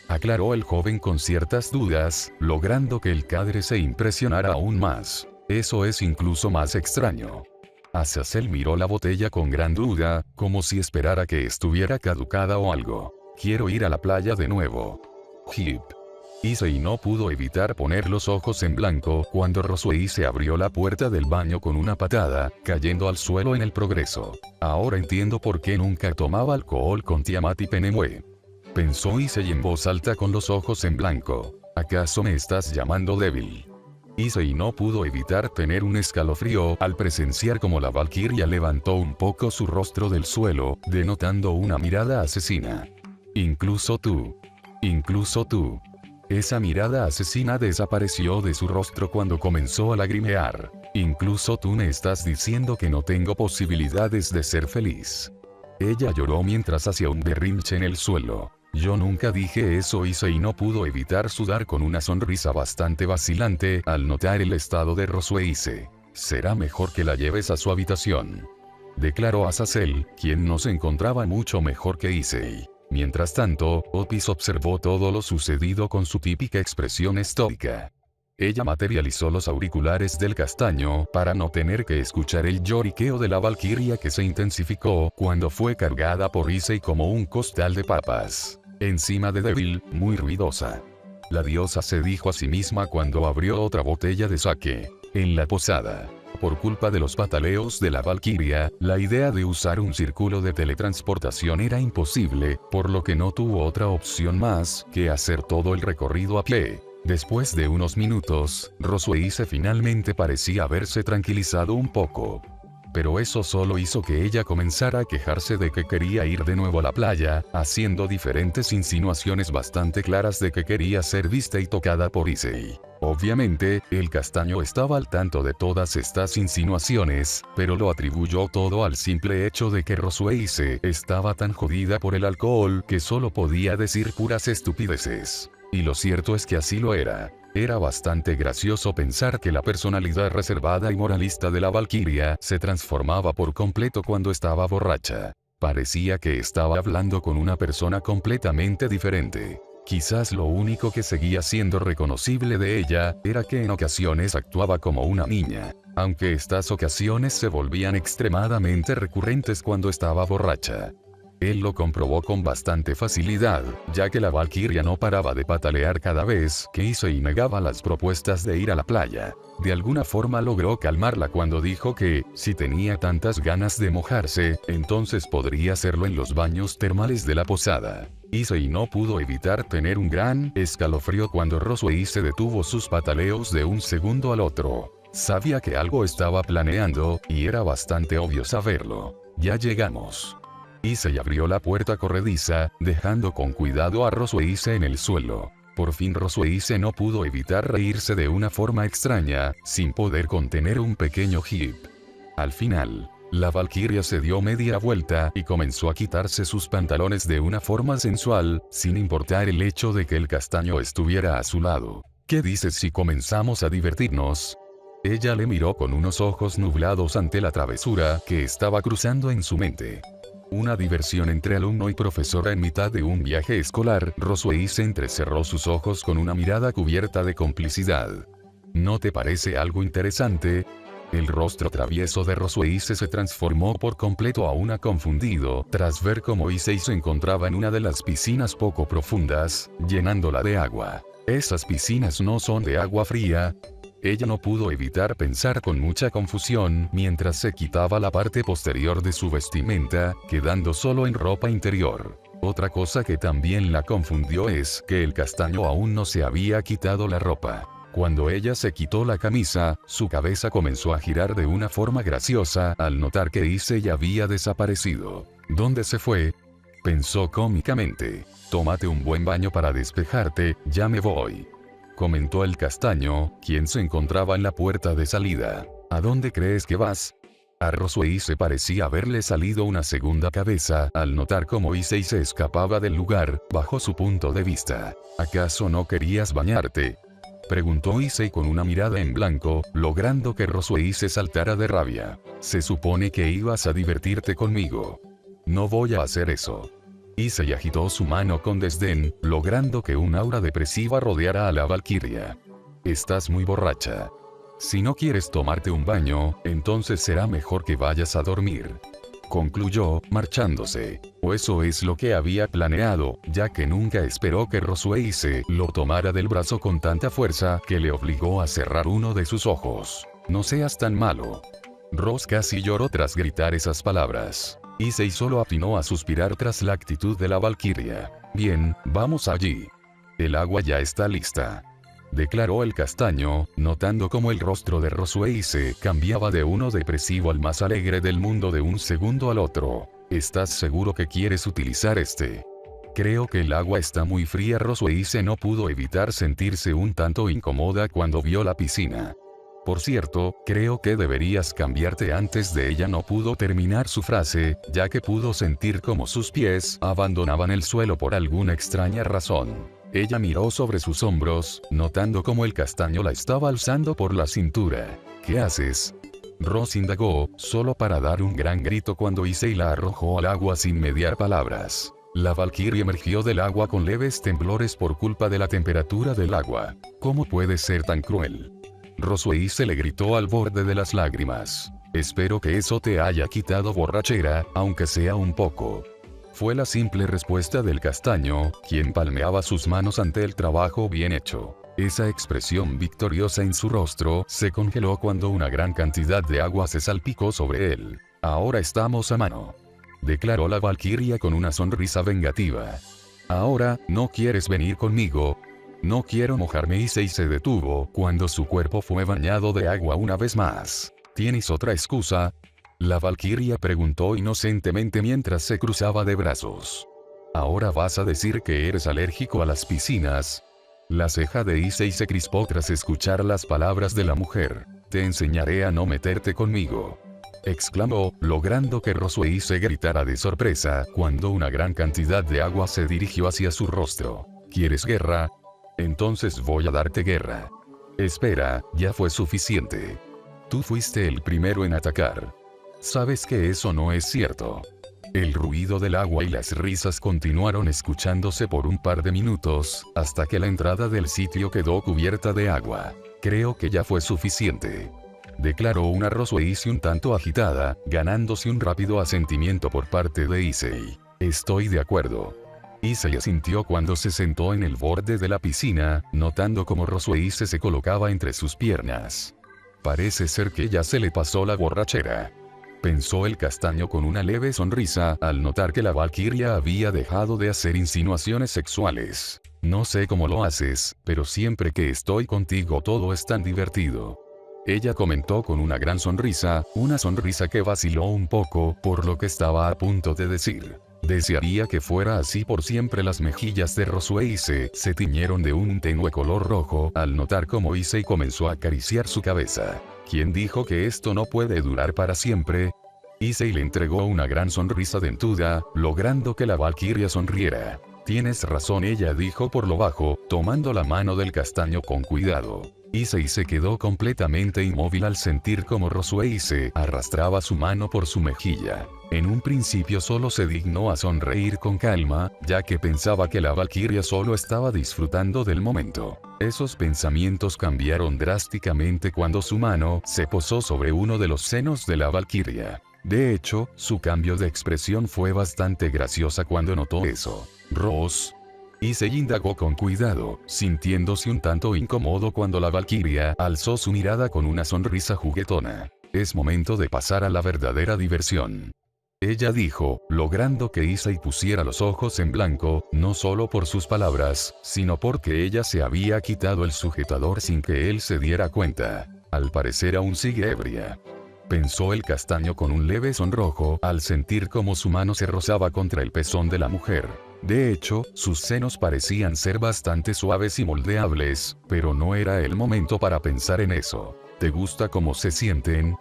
Aclaró el joven con ciertas dudas, logrando que el cadre se impresionara aún más. Eso es incluso más extraño. Azazel miró la botella con gran duda, como si esperara que estuviera caducada o algo. Quiero ir a la playa de nuevo. Hip. Issei no pudo evitar poner los ojos en blanco cuando Rosuei se abrió la puerta del baño con una patada, cayendo al suelo en el progreso. Ahora entiendo por qué nunca tomaba alcohol con Tiamat y Penemue. Pensó Issei en voz alta con los ojos en blanco. ¿Acaso me estás llamando débil? Issei no pudo evitar tener un escalofrío al presenciar como la valquiria levantó un poco su rostro del suelo, denotando una mirada asesina. Incluso tú. Esa mirada asesina desapareció de su rostro cuando comenzó a lagrimear. Incluso tú me estás diciendo que no tengo posibilidades de ser feliz. Ella lloró mientras hacía un berrinche en el suelo. Yo nunca dije eso. Issei no pudo evitar sudar con una sonrisa bastante vacilante al notar el estado de Rosuei. Será mejor que la lleves a su habitación, declaró Azazel, quien no se encontraba mucho mejor que Issei. Mientras tanto, Opis observó todo lo sucedido con su típica expresión estoica. Ella materializó los auriculares del castaño para no tener que escuchar el lloriqueo de la valquiria que se intensificó cuando fue cargada por Issei como un costal de papas. Encima de débil, muy ruidosa. La diosa se dijo a sí misma cuando abrió otra botella de sake. En la posada. Por culpa de los pataleos de la valquiria, la idea de usar un círculo de teletransportación era imposible, por lo que no tuvo otra opción más que hacer todo el recorrido a pie. Después de unos minutos, Rosuei finalmente parecía haberse tranquilizado un poco. Pero eso solo hizo que ella comenzara a quejarse de que quería ir de nuevo a la playa, haciendo diferentes insinuaciones bastante claras de que quería ser vista y tocada por Issei. Obviamente, el castaño estaba al tanto de todas estas insinuaciones, pero lo atribuyó todo al simple hecho de que Rosuei estaba tan jodida por el alcohol que solo podía decir puras estupideces. Y lo cierto es que así lo era. Era bastante gracioso pensar que la personalidad reservada y moralista de la valquiria se transformaba por completo cuando estaba borracha. Parecía que estaba hablando con una persona completamente diferente. Quizás lo único que seguía siendo reconocible de ella era que en ocasiones actuaba como una niña, aunque estas ocasiones se volvían extremadamente recurrentes cuando estaba borracha. Él lo comprobó con bastante facilidad, ya que la valquiria no paraba de patalear cada vez que Issei negaba las propuestas de ir a la playa. De alguna forma logró calmarla cuando dijo que, si tenía tantas ganas de mojarse, entonces podría hacerlo en los baños termales de la posada. Issei no pudo evitar tener un gran escalofrío cuando Rosuei detuvo sus pataleos de un segundo al otro. Sabía que algo estaba planeando, y era bastante obvio saberlo. Ya llegamos. Issei abrió la puerta corrediza, dejando con cuidado a Rosuei en el suelo. Por fin Rosuei no pudo evitar reírse de una forma extraña, sin poder contener un pequeño hip. Al final, la valquiria se dio media vuelta y comenzó a quitarse sus pantalones de una forma sensual, sin importar el hecho de que el castaño estuviera a su lado. ¿Qué dices si comenzamos a divertirnos? Ella le miró con unos ojos nublados ante la travesura que estaba cruzando en su mente. Una diversión entre alumno y profesora en mitad de un viaje escolar. Rosuei entrecerró sus ojos con una mirada cubierta de complicidad. ¿No te parece algo interesante? El rostro travieso de Rosuei se transformó por completo a una confundido tras ver cómo Issei se encontraba en una de las piscinas poco profundas, llenándola de agua. Esas piscinas no son de agua fría. Ella no pudo evitar pensar con mucha confusión mientras se quitaba la parte posterior de su vestimenta, quedando solo en ropa interior. Otra cosa que también la confundió es que el castaño aún no se había quitado la ropa. Cuando ella se quitó la camisa, su cabeza comenzó a girar de una forma graciosa al notar que Issei había desaparecido. ¿Dónde se fue?, pensó cómicamente. Tómate un buen baño para despejarte, ya me voy, comentó el castaño, quien se encontraba en la puerta de salida. ¿A dónde crees que vas? A Roswell se parecía haberle salido una segunda cabeza al notar cómo Issei se escapaba del lugar, bajo su punto de vista. ¿Acaso no querías bañarte?, preguntó Issei con una mirada en blanco, logrando que Roswell se saltara de rabia. Se supone que ibas a divertirte conmigo. No voy a hacer eso. Issei agitó su mano con desdén, logrando que un aura depresiva rodeara a la valquiria. Estás muy borracha. Si no quieres tomarte un baño, entonces será mejor que vayas a dormir, concluyó, marchándose. O eso es lo que había planeado, ya que nunca esperó que Roswell se lo tomara del brazo con tanta fuerza que le obligó a cerrar uno de sus ojos. No seas tan malo. Ross casi lloró tras gritar esas palabras. Issei solo atinó a suspirar tras la actitud de la valquiria. Bien, vamos allí. El agua ya está lista, declaró el castaño, notando cómo el rostro de Roswell se cambiaba de uno depresivo al más alegre del mundo de un segundo al otro. ¿Estás seguro que quieres utilizar este? Creo que el agua está muy fría. Roswell no pudo evitar sentirse un tanto incómoda cuando vio la piscina. Por cierto, creo que deberías cambiarte antes de. Ella no pudo terminar su frase, ya que pudo sentir como sus pies abandonaban el suelo por alguna extraña razón. Ella miró sobre sus hombros, notando cómo el castaño la estaba alzando por la cintura. ¿Qué haces?, Ross indagó, solo para dar un gran grito cuando Issei la arrojó al agua sin mediar palabras. La valquiria emergió del agua con leves temblores por culpa de la temperatura del agua. ¿Cómo puede ser tan cruel?, Roswell se le gritó al borde de las lágrimas. Espero que eso te haya quitado borrachera, aunque sea un poco. Fue la simple respuesta del castaño, quien palmeaba sus manos ante el trabajo bien hecho. Esa expresión victoriosa en su rostro se congeló cuando una gran cantidad de agua se salpicó sobre él. Ahora estamos a mano, declaró la valquiria con una sonrisa vengativa. Ahora, ¿no quieres venir conmigo? No quiero mojarme. Issei se detuvo cuando su cuerpo fue bañado de agua una vez más. ¿Tienes otra excusa?, la valquiria preguntó inocentemente mientras se cruzaba de brazos. ¿Ahora vas a decir que eres alérgico a las piscinas? La ceja de Issei se crispó tras escuchar las palabras de la mujer. Te enseñaré a no meterte conmigo, exclamó, logrando que Roswell se gritara de sorpresa cuando una gran cantidad de agua se dirigió hacia su rostro. ¿Quieres guerra? Entonces voy a darte guerra. Espera, ya fue suficiente. Tú fuiste el primero en atacar. Sabes que eso no es cierto. El ruido del agua y las risas continuaron escuchándose por un par de minutos, hasta que la entrada del sitio quedó cubierta de agua. Creo que ya fue suficiente, declaró una Roswell un tanto agitada, ganándose un rápido asentimiento por parte de Issei. Estoy de acuerdo. Issei asintió cuando se sentó en el borde de la piscina, notando cómo Roswell se colocaba entre sus piernas. Parece ser que ya se le pasó la borrachera, pensó el castaño con una leve sonrisa al notar que la valquiria había dejado de hacer insinuaciones sexuales. No sé cómo lo haces, pero siempre que estoy contigo todo es tan divertido, ella comentó con una gran sonrisa, una sonrisa que vaciló un poco por lo que estaba a punto de decir. Desearía que fuera así por siempre. Las mejillas de Roswell se tiñeron de un tenue color rojo al notar cómo Issei comenzó a acariciar su cabeza. ¿Quién dijo que esto no puede durar para siempre? Issei le entregó una gran sonrisa dentuda, logrando que la valquiria sonriera. Tienes razón, ella dijo por lo bajo, tomando la mano del castaño con cuidado. Issei se quedó completamente inmóvil al sentir como Roswell se arrastraba su mano por su mejilla. En un principio solo se dignó a sonreír con calma, ya que pensaba que la valquiria solo estaba disfrutando del momento. Esos pensamientos cambiaron drásticamente cuando su mano se posó sobre uno de los senos de la valquiria. De hecho, su cambio de expresión fue bastante graciosa cuando notó eso. Ross. Issei indagó con cuidado, sintiéndose un tanto incómodo cuando la valquiria alzó su mirada con una sonrisa juguetona. Es momento de pasar a la verdadera diversión, ella dijo, logrando que Issei pusiera los ojos en blanco, no solo por sus palabras, sino porque ella se había quitado el sujetador sin que él se diera cuenta. Al parecer aún sigue ebria, pensó el castaño con un leve sonrojo al sentir cómo su mano se rozaba contra el pezón de la mujer. De hecho, sus senos parecían ser bastante suaves y moldeables, pero no era el momento para pensar en eso. ¿Te gusta cómo se sienten?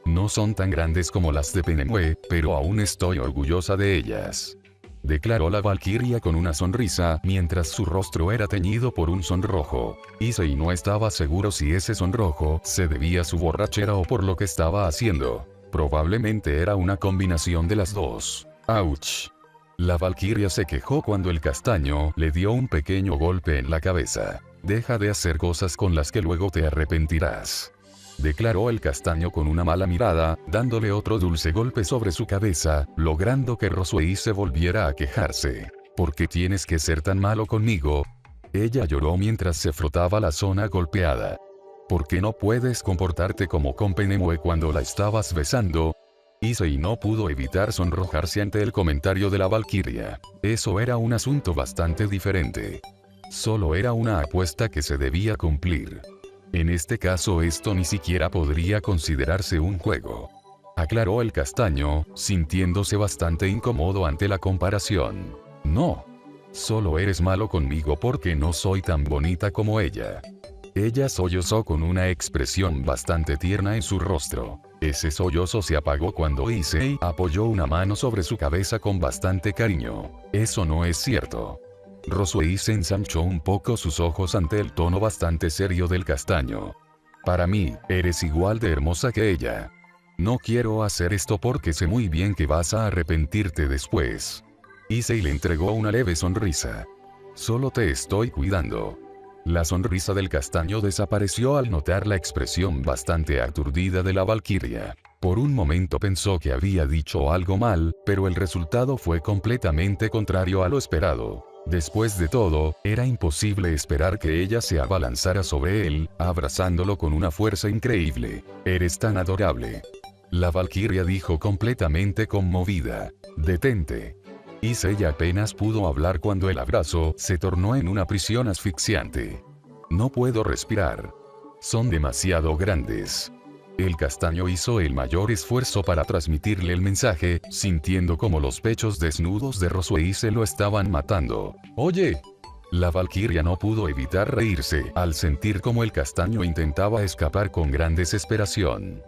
No son tan grandes como las de Penemue, pero aún estoy orgullosa de ellas. Declaró la valquiria con una sonrisa, mientras su rostro era teñido por un sonrojo. Issei no estaba seguro si ese sonrojo se debía a su borrachera o por lo que estaba haciendo. Probablemente era una combinación de las dos. ¡Auch! La valquiria se quejó cuando el castaño le dio un pequeño golpe en la cabeza. Deja de hacer cosas con las que luego te arrepentirás. Declaró el castaño con una mala mirada, dándole otro dulce golpe sobre su cabeza, logrando que Roswei se volviera a quejarse. ¿Por qué tienes que ser tan malo conmigo? Ella lloró mientras se frotaba la zona golpeada. ¿Por qué no puedes comportarte como con Penemue cuando la estabas besando? Issei no pudo evitar sonrojarse ante el comentario de la valquiria. Eso era un asunto bastante diferente. Solo era una apuesta que se debía cumplir. En este caso esto ni siquiera podría considerarse un juego. Aclaró el castaño, sintiéndose bastante incómodo ante la comparación. No. Solo eres malo conmigo porque no soy tan bonita como ella. Ella sollozó con una expresión bastante tierna en su rostro. Ese sollozo se apagó cuando Issei apoyó una mano sobre su cabeza con bastante cariño. Eso no es cierto. Roswei se ensanchó un poco sus ojos ante el tono bastante serio del castaño. Para mí, eres igual de hermosa que ella. No quiero hacer esto porque sé muy bien que vas a arrepentirte después. Issei le entregó una leve sonrisa. Solo te estoy cuidando. La sonrisa del castaño desapareció al notar la expresión bastante aturdida de la valquiria. Por un momento pensó que había dicho algo mal, pero el resultado fue completamente contrario a lo esperado. Después de todo, era imposible esperar que ella se abalanzara sobre él, abrazándolo con una fuerza increíble. Eres tan adorable. La valquiria dijo completamente conmovida. Detente. Issei apenas pudo hablar cuando el abrazo se tornó en una prisión asfixiante. No puedo respirar. Son demasiado grandes. El castaño hizo el mayor esfuerzo para transmitirle el mensaje, sintiendo como los pechos desnudos de Roswei se lo estaban matando. ¡Oye! La valquiria no pudo evitar reírse al sentir como el castaño intentaba escapar con gran desesperación.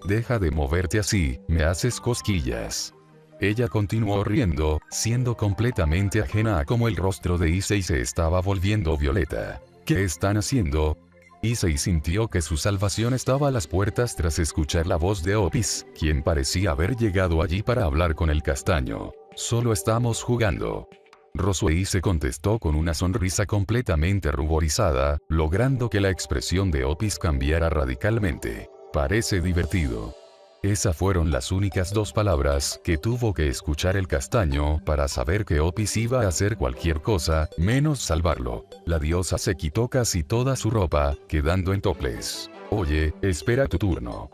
Deja de moverte así, me haces cosquillas. Ella continuó riendo, siendo completamente ajena a cómo el rostro de Issei se estaba volviendo violeta. ¿Qué están haciendo? Issei sintió que su salvación estaba a las puertas tras escuchar la voz de Opis, quien parecía haber llegado allí para hablar con el castaño. Solo estamos jugando. Roswei se contestó con una sonrisa completamente ruborizada, logrando que la expresión de Opis cambiara radicalmente. Parece divertido. Esas fueron las únicas dos palabras que tuvo que escuchar el castaño para saber que Opis iba a hacer cualquier cosa, menos salvarlo. La diosa se quitó casi toda su ropa, quedando en topless. Oye, espera tu turno.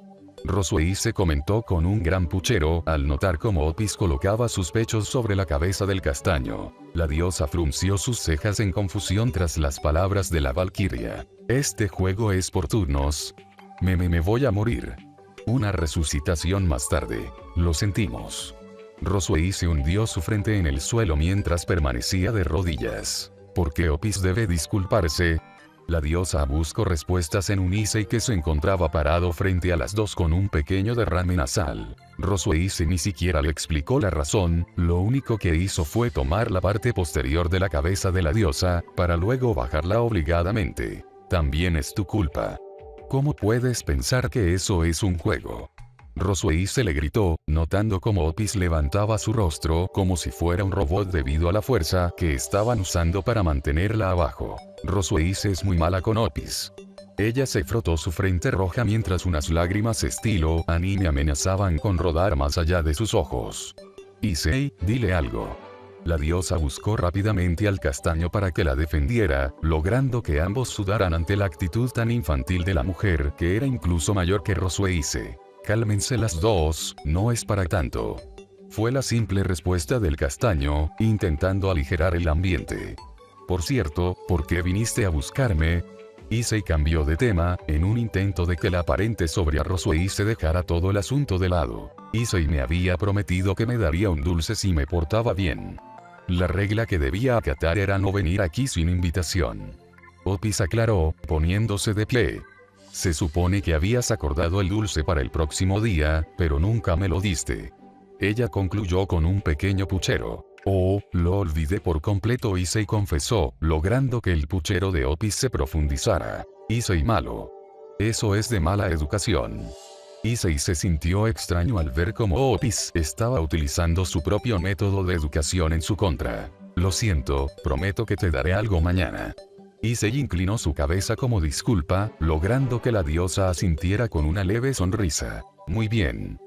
Roswei se comentó con un gran puchero al notar cómo Opis colocaba sus pechos sobre la cabeza del castaño. La diosa frunció sus cejas en confusión tras las palabras de la valquiria. Este juego es por turnos. Me voy a morir. Una resucitación más tarde. Lo sentimos. Roswei se hundió su frente en el suelo mientras permanecía de rodillas. ¿Por qué Opis debe disculparse? La diosa buscó respuestas en un Issei que se encontraba parado frente a las dos con un pequeño derrame nasal. Roswei ni siquiera le explicó la razón, lo único que hizo fue tomar la parte posterior de la cabeza de la diosa, para luego bajarla obligadamente. También es tu culpa. ¿Cómo puedes pensar que eso es un juego? Roswei se le gritó, notando cómo Opis levantaba su rostro como si fuera un robot debido a la fuerza que estaban usando para mantenerla abajo. Roswei es muy mala con Opis. Ella se frotó su frente roja mientras unas lágrimas estilo anime amenazaban con rodar más allá de sus ojos. Issei, dile algo. La diosa buscó rápidamente al castaño para que la defendiera, logrando que ambos sudaran ante la actitud tan infantil de la mujer que era incluso mayor que Roswei. Cálmense las dos, no es para tanto. Fue la simple respuesta del castaño, intentando aligerar el ambiente. Por cierto, ¿por qué viniste a buscarme? Issei cambió de tema, en un intento de que la aparente sobria Roswei se dejara todo el asunto de lado. Issei me había prometido que me daría un dulce si me portaba bien. La regla que debía acatar era no venir aquí sin invitación. Opis aclaró, poniéndose de pie. Se supone que habías acordado el dulce para el próximo día, pero nunca me lo diste. Ella concluyó con un pequeño puchero. Oh, lo olvidé por completo, Issei confesó, logrando que el puchero de Opis se profundizara. Issei malo. Eso es de mala educación. Issei se sintió extraño al ver cómo Opis estaba utilizando su propio método de educación en su contra. Lo siento, prometo que te daré algo mañana. Issei inclinó su cabeza como disculpa, logrando que la diosa asintiera con una leve sonrisa. Muy bien.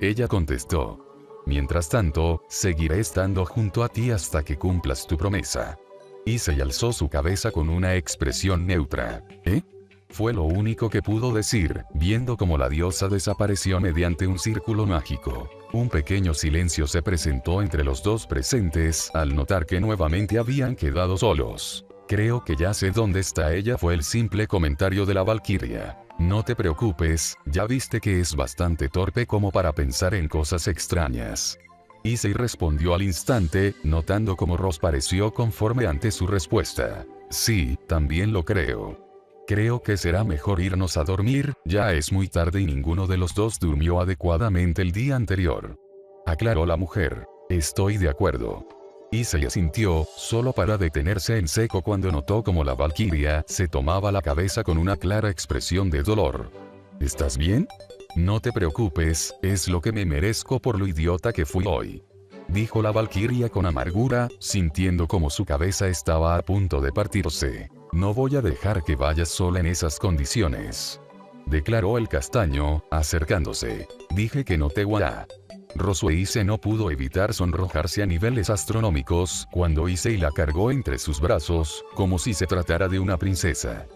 Ella contestó. Mientras tanto, seguiré estando junto a ti hasta que cumplas tu promesa. Issei alzó su cabeza con una expresión neutra. ¿Eh? Fue lo único que pudo decir, viendo cómo la diosa desapareció mediante un círculo mágico. Un pequeño silencio se presentó entre los dos presentes al notar que nuevamente habían quedado solos. Creo que ya sé dónde está ella, fue el simple comentario de la valquiria. No te preocupes, ya viste que es bastante torpe como para pensar en cosas extrañas. Issei respondió al instante, notando cómo Ross pareció conforme ante su respuesta. Sí, también lo creo. Creo que será mejor irnos a dormir, ya es muy tarde y ninguno de los dos durmió adecuadamente el día anterior. Aclaró la mujer. Estoy de acuerdo. Issei asintió, solo para detenerse en seco cuando notó como la valquiria se tomaba la cabeza con una clara expresión de dolor. ¿Estás bien? No te preocupes, es lo que me merezco por lo idiota que fui hoy. Dijo la valquiria con amargura, sintiendo como su cabeza estaba a punto de partirse. No voy a dejar que vayas sola en esas condiciones. Declaró el castaño, acercándose. Dije que no te guardará. Rosueise no pudo evitar sonrojarse a niveles astronómicos cuando Issei la cargó entre sus brazos, como si se tratara de una princesa.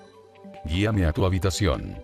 Guíame a tu habitación.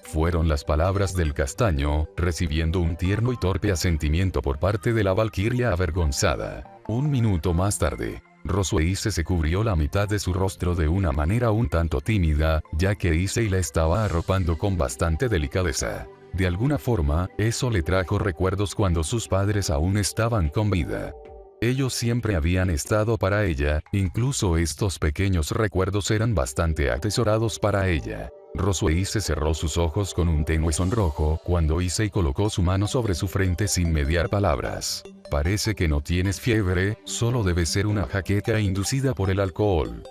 Fueron las palabras del castaño, recibiendo un tierno y torpe asentimiento por parte de la valquiria avergonzada. Un minuto más tarde, Rosueise se cubrió la mitad de su rostro de una manera un tanto tímida, ya que Issei la estaba arropando con bastante delicadeza. De alguna forma, eso le trajo recuerdos cuando sus padres aún estaban con vida. Ellos siempre habían estado para ella, incluso estos pequeños recuerdos eran bastante atesorados para ella. Rosueise cerró sus ojos con un tenue sonrojo cuando Issei colocó su mano sobre su frente sin mediar palabras. Parece que no tienes fiebre, solo debe ser una jaqueca inducida por el alcohol.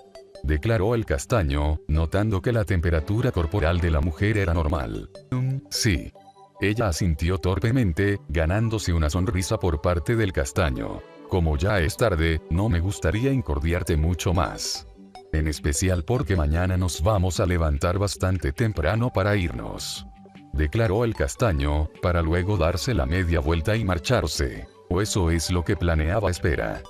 Declaró el castaño, notando que la temperatura corporal de la mujer era normal. Sí. Ella asintió torpemente, ganándose una sonrisa por parte del castaño. Como ya es tarde, no me gustaría incordiarte mucho más. En especial porque mañana nos vamos a levantar bastante temprano para irnos. Declaró el castaño, para luego darse la media vuelta y marcharse. O eso es lo que planeaba. Espera.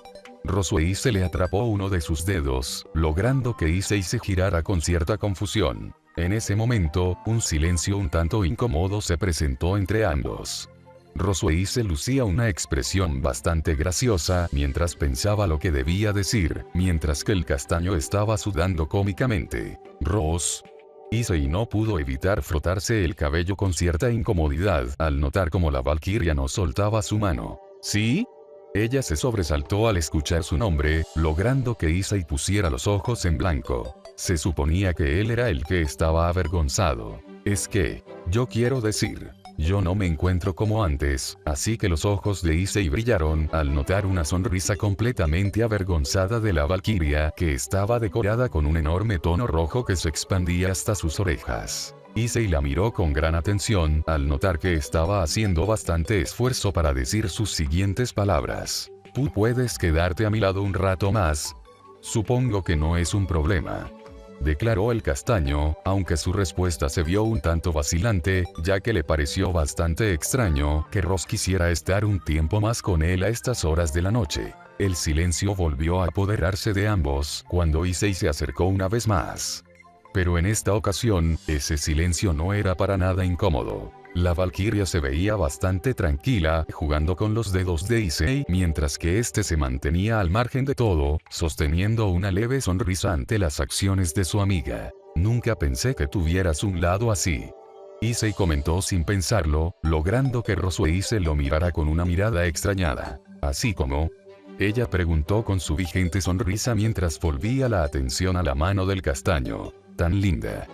Rosueise le atrapó uno de sus dedos, logrando que Issei se girara con cierta confusión. En ese momento, un silencio un tanto incómodo se presentó entre ambos. Rosueise lucía una expresión bastante graciosa mientras pensaba lo que debía decir, mientras que el castaño estaba sudando cómicamente. Ross. Issei no pudo evitar frotarse el cabello con cierta incomodidad al notar cómo la valquiria no soltaba su mano. ¿Sí? Ella se sobresaltó al escuchar su nombre, logrando que Issei pusiera los ojos en blanco. Se suponía que él era el que estaba avergonzado. Es que, yo quiero decir, yo no me encuentro como antes, así que los ojos de Issei brillaron al notar una sonrisa completamente avergonzada de la valquiria que estaba decorada con un enorme tono rojo que se expandía hasta sus orejas. Issei la miró con gran atención al notar que estaba haciendo bastante esfuerzo para decir sus siguientes palabras. ¿Tú puedes quedarte a mi lado un rato más? Supongo que no es un problema. Declaró el castaño, aunque su respuesta se vio un tanto vacilante, ya que le pareció bastante extraño que Ross quisiera estar un tiempo más con él a estas horas de la noche. El silencio volvió a apoderarse de ambos cuando Issei se acercó una vez más. Pero en esta ocasión, ese silencio no era para nada incómodo. La valquiria se veía bastante tranquila, jugando con los dedos de Issei, mientras que este se mantenía al margen de todo, sosteniendo una leve sonrisa ante las acciones de su amiga. Nunca pensé que tuvieras un lado así. Issei comentó sin pensarlo, logrando que Rosueise lo mirara con una mirada extrañada. Así como... Ella preguntó con su vigente sonrisa mientras volvía la atención a la mano del castaño. Tan linda.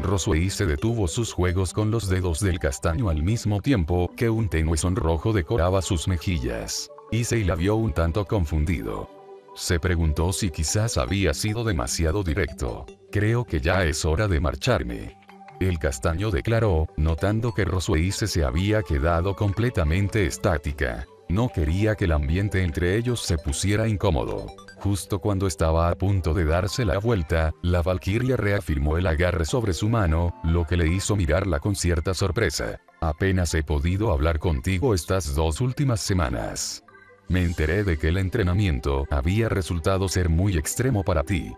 Roswei se detuvo sus juegos con los dedos del castaño al mismo tiempo que un tenue sonrojo decoraba sus mejillas. Issei la vio un tanto confundido. Se preguntó si quizás había sido demasiado directo. Creo que ya es hora de marcharme. El castaño declaró, notando que Roswei se había quedado completamente estática. No quería que el ambiente entre ellos se pusiera incómodo. Justo cuando estaba a punto de darse la vuelta, la valquiria reafirmó el agarre sobre su mano, lo que le hizo mirarla con cierta sorpresa. Apenas he podido hablar contigo estas 2 últimas semanas. Me enteré de que el entrenamiento había resultado ser muy extremo para ti.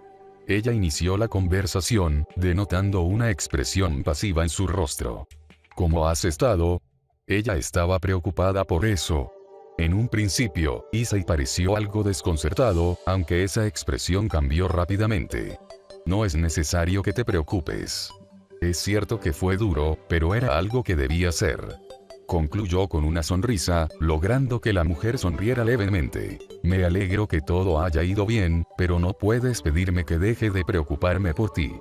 Ella inició la conversación, denotando una expresión pasiva en su rostro. ¿Cómo has estado? Ella estaba preocupada por eso. En un principio, Issei pareció algo desconcertado, aunque esa expresión cambió rápidamente. No es necesario que te preocupes. Es cierto que fue duro, pero era algo que debía ser. Concluyó con una sonrisa, logrando que la mujer sonriera levemente. Me alegro que todo haya ido bien, pero no puedes pedirme que deje de preocuparme por ti.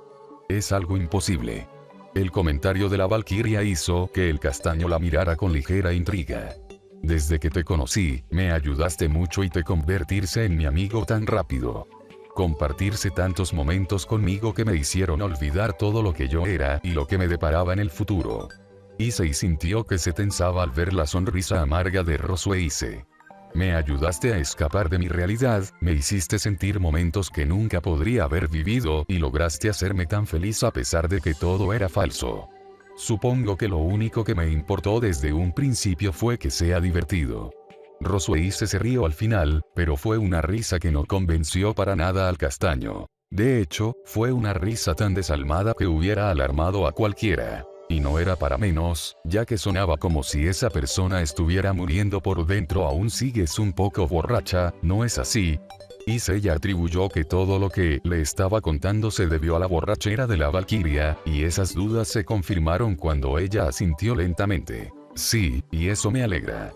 Es algo imposible. El comentario de la valquiria hizo que el castaño la mirara con ligera intriga. Desde que te conocí, me ayudaste mucho y te convertirse en mi amigo tan rápido. Compartirse tantos momentos conmigo que me hicieron olvidar todo lo que yo era y lo que me deparaba en el futuro. Issei sintió que se tensaba al ver la sonrisa amarga de Roswei. Me ayudaste a escapar de mi realidad, me hiciste sentir momentos que nunca podría haber vivido y lograste hacerme tan feliz a pesar de que todo era falso. Supongo que lo único que me importó desde un principio fue que sea divertido. Roswei se rió al final, pero fue una risa que no convenció para nada al castaño. De hecho, fue una risa tan desalmada que hubiera alarmado a cualquiera. Y no era para menos, ya que sonaba como si esa persona estuviera muriendo por dentro. Aún sigues un poco borracha, ¿no es así? Issei atribuyó que todo lo que le estaba contando se debió a la borrachera de la valquiria, y esas dudas se confirmaron cuando ella asintió lentamente. Sí, y eso me alegra.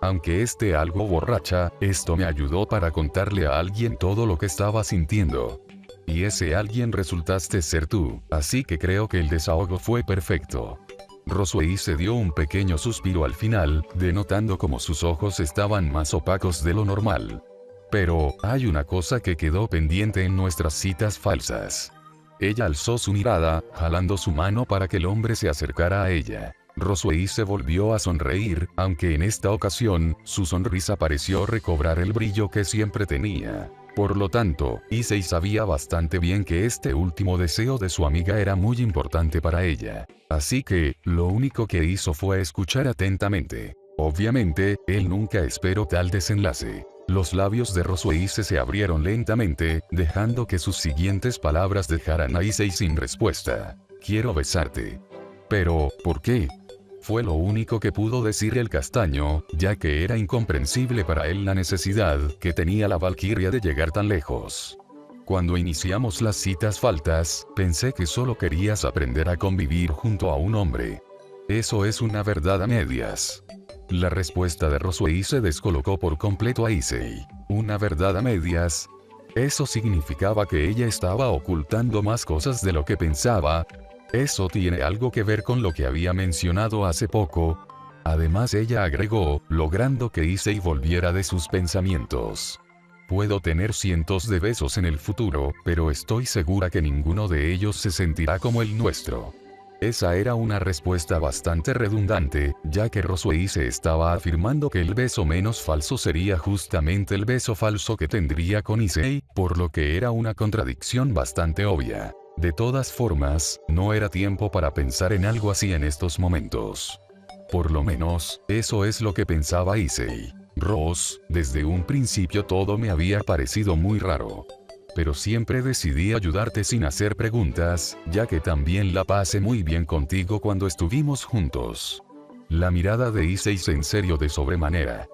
Aunque esté algo borracha, esto me ayudó para contarle a alguien todo lo que estaba sintiendo. Y ese alguien resultaste ser tú, así que creo que el desahogo fue perfecto. Roswei se dio un pequeño suspiro al final, denotando como sus ojos estaban más opacos de lo normal. Pero, hay una cosa que quedó pendiente en nuestras citas falsas. Ella alzó su mirada, jalando su mano para que el hombre se acercara a ella. Roswei se volvió a sonreír, aunque en esta ocasión, su sonrisa pareció recobrar el brillo que siempre tenía. Por lo tanto, Issei sabía bastante bien que este último deseo de su amiga era muy importante para ella. Así que, lo único que hizo fue escuchar atentamente. Obviamente, él nunca esperó tal desenlace. Los labios de Roswei se abrieron lentamente, dejando que sus siguientes palabras dejaran a Issei sin respuesta. Quiero besarte. Pero, ¿por qué? Fue lo único que pudo decir el castaño, ya que era incomprensible para él la necesidad que tenía la valquiria de llegar tan lejos. Cuando iniciamos las citas falsas, pensé que solo querías aprender a convivir junto a un hombre. Eso es una verdad a medias. La respuesta de Roswei se descolocó por completo a Issei. ¿Una verdad a medias? Eso significaba que ella estaba ocultando más cosas de lo que pensaba. Eso tiene algo que ver con lo que había mencionado hace poco. Además, ella agregó, logrando que Issei volviera de sus pensamientos. Puedo tener cientos de besos en el futuro, pero estoy segura que ninguno de ellos se sentirá como el nuestro. Esa era una respuesta bastante redundante, ya que Roswei se estaba afirmando que el beso menos falso sería justamente el beso falso que tendría con Issei, por lo que era una contradicción bastante obvia. De todas formas, no era tiempo para pensar en algo así en estos momentos. Por lo menos, eso es lo que pensaba Issei. Ross, desde un principio todo me había parecido muy raro. Pero siempre decidí ayudarte sin hacer preguntas, ya que también la pasé muy bien contigo cuando estuvimos juntos. La mirada de Issei se en serio de sobremanera.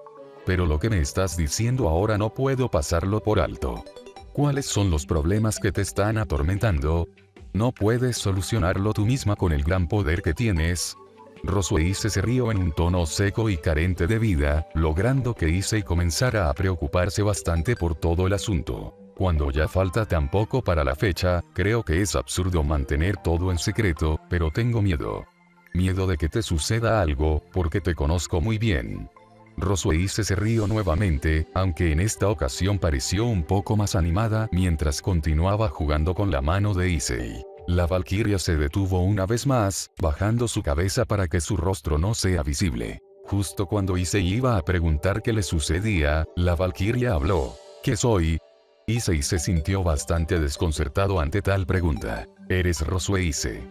Pero lo que me estás diciendo ahora no puedo pasarlo por alto. ¿Cuáles son los problemas que te están atormentando? ¿No puedes solucionarlo tú misma con el gran poder que tienes? Roswei se rió en un tono seco y carente de vida, logrando que Issei comenzara a preocuparse bastante por todo el asunto. cuando ya falta tan poco para la fecha, creo que es absurdo mantener todo en secreto, pero tengo miedo. Miedo de que te suceda algo, porque te conozco muy bien. Rosueise se rió nuevamente, aunque en esta ocasión pareció un poco más animada mientras continuaba jugando con la mano de Issei. La valquiria se detuvo una vez más, bajando su cabeza para que su rostro no sea visible. Justo cuando Issei iba a preguntar qué le sucedía, la valquiria habló. ¿Qué soy? Issei se sintió bastante desconcertado ante tal pregunta. ¿Eres Rosueise?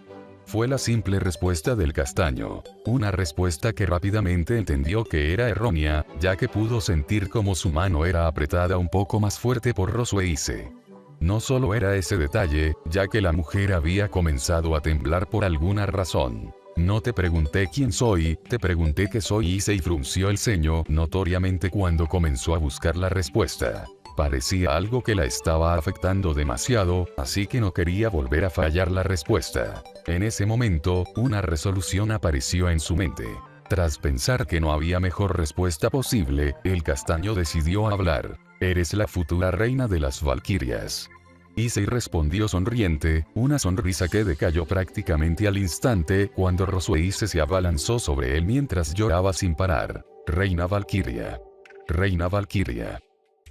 Fue la simple respuesta del castaño. Una respuesta que rápidamente entendió que era errónea, ya que pudo sentir como su mano era apretada un poco más fuerte por Rosueise. No solo era ese detalle, ya que la mujer había comenzado a temblar por alguna razón. No te pregunté quién soy, te pregunté qué soy. Issei frunció el ceño notoriamente cuando comenzó a buscar la respuesta. Parecía algo que la estaba afectando demasiado, así que no quería volver a fallar la respuesta. En ese momento, una resolución apareció en su mente. Tras pensar que no había mejor respuesta posible, el castaño decidió hablar. Eres la futura reina de las valquirias. Issei respondió sonriente, una sonrisa que decayó prácticamente al instante cuando Rosueise se abalanzó sobre él mientras lloraba sin parar. Reina valquiria. Reina valquiria.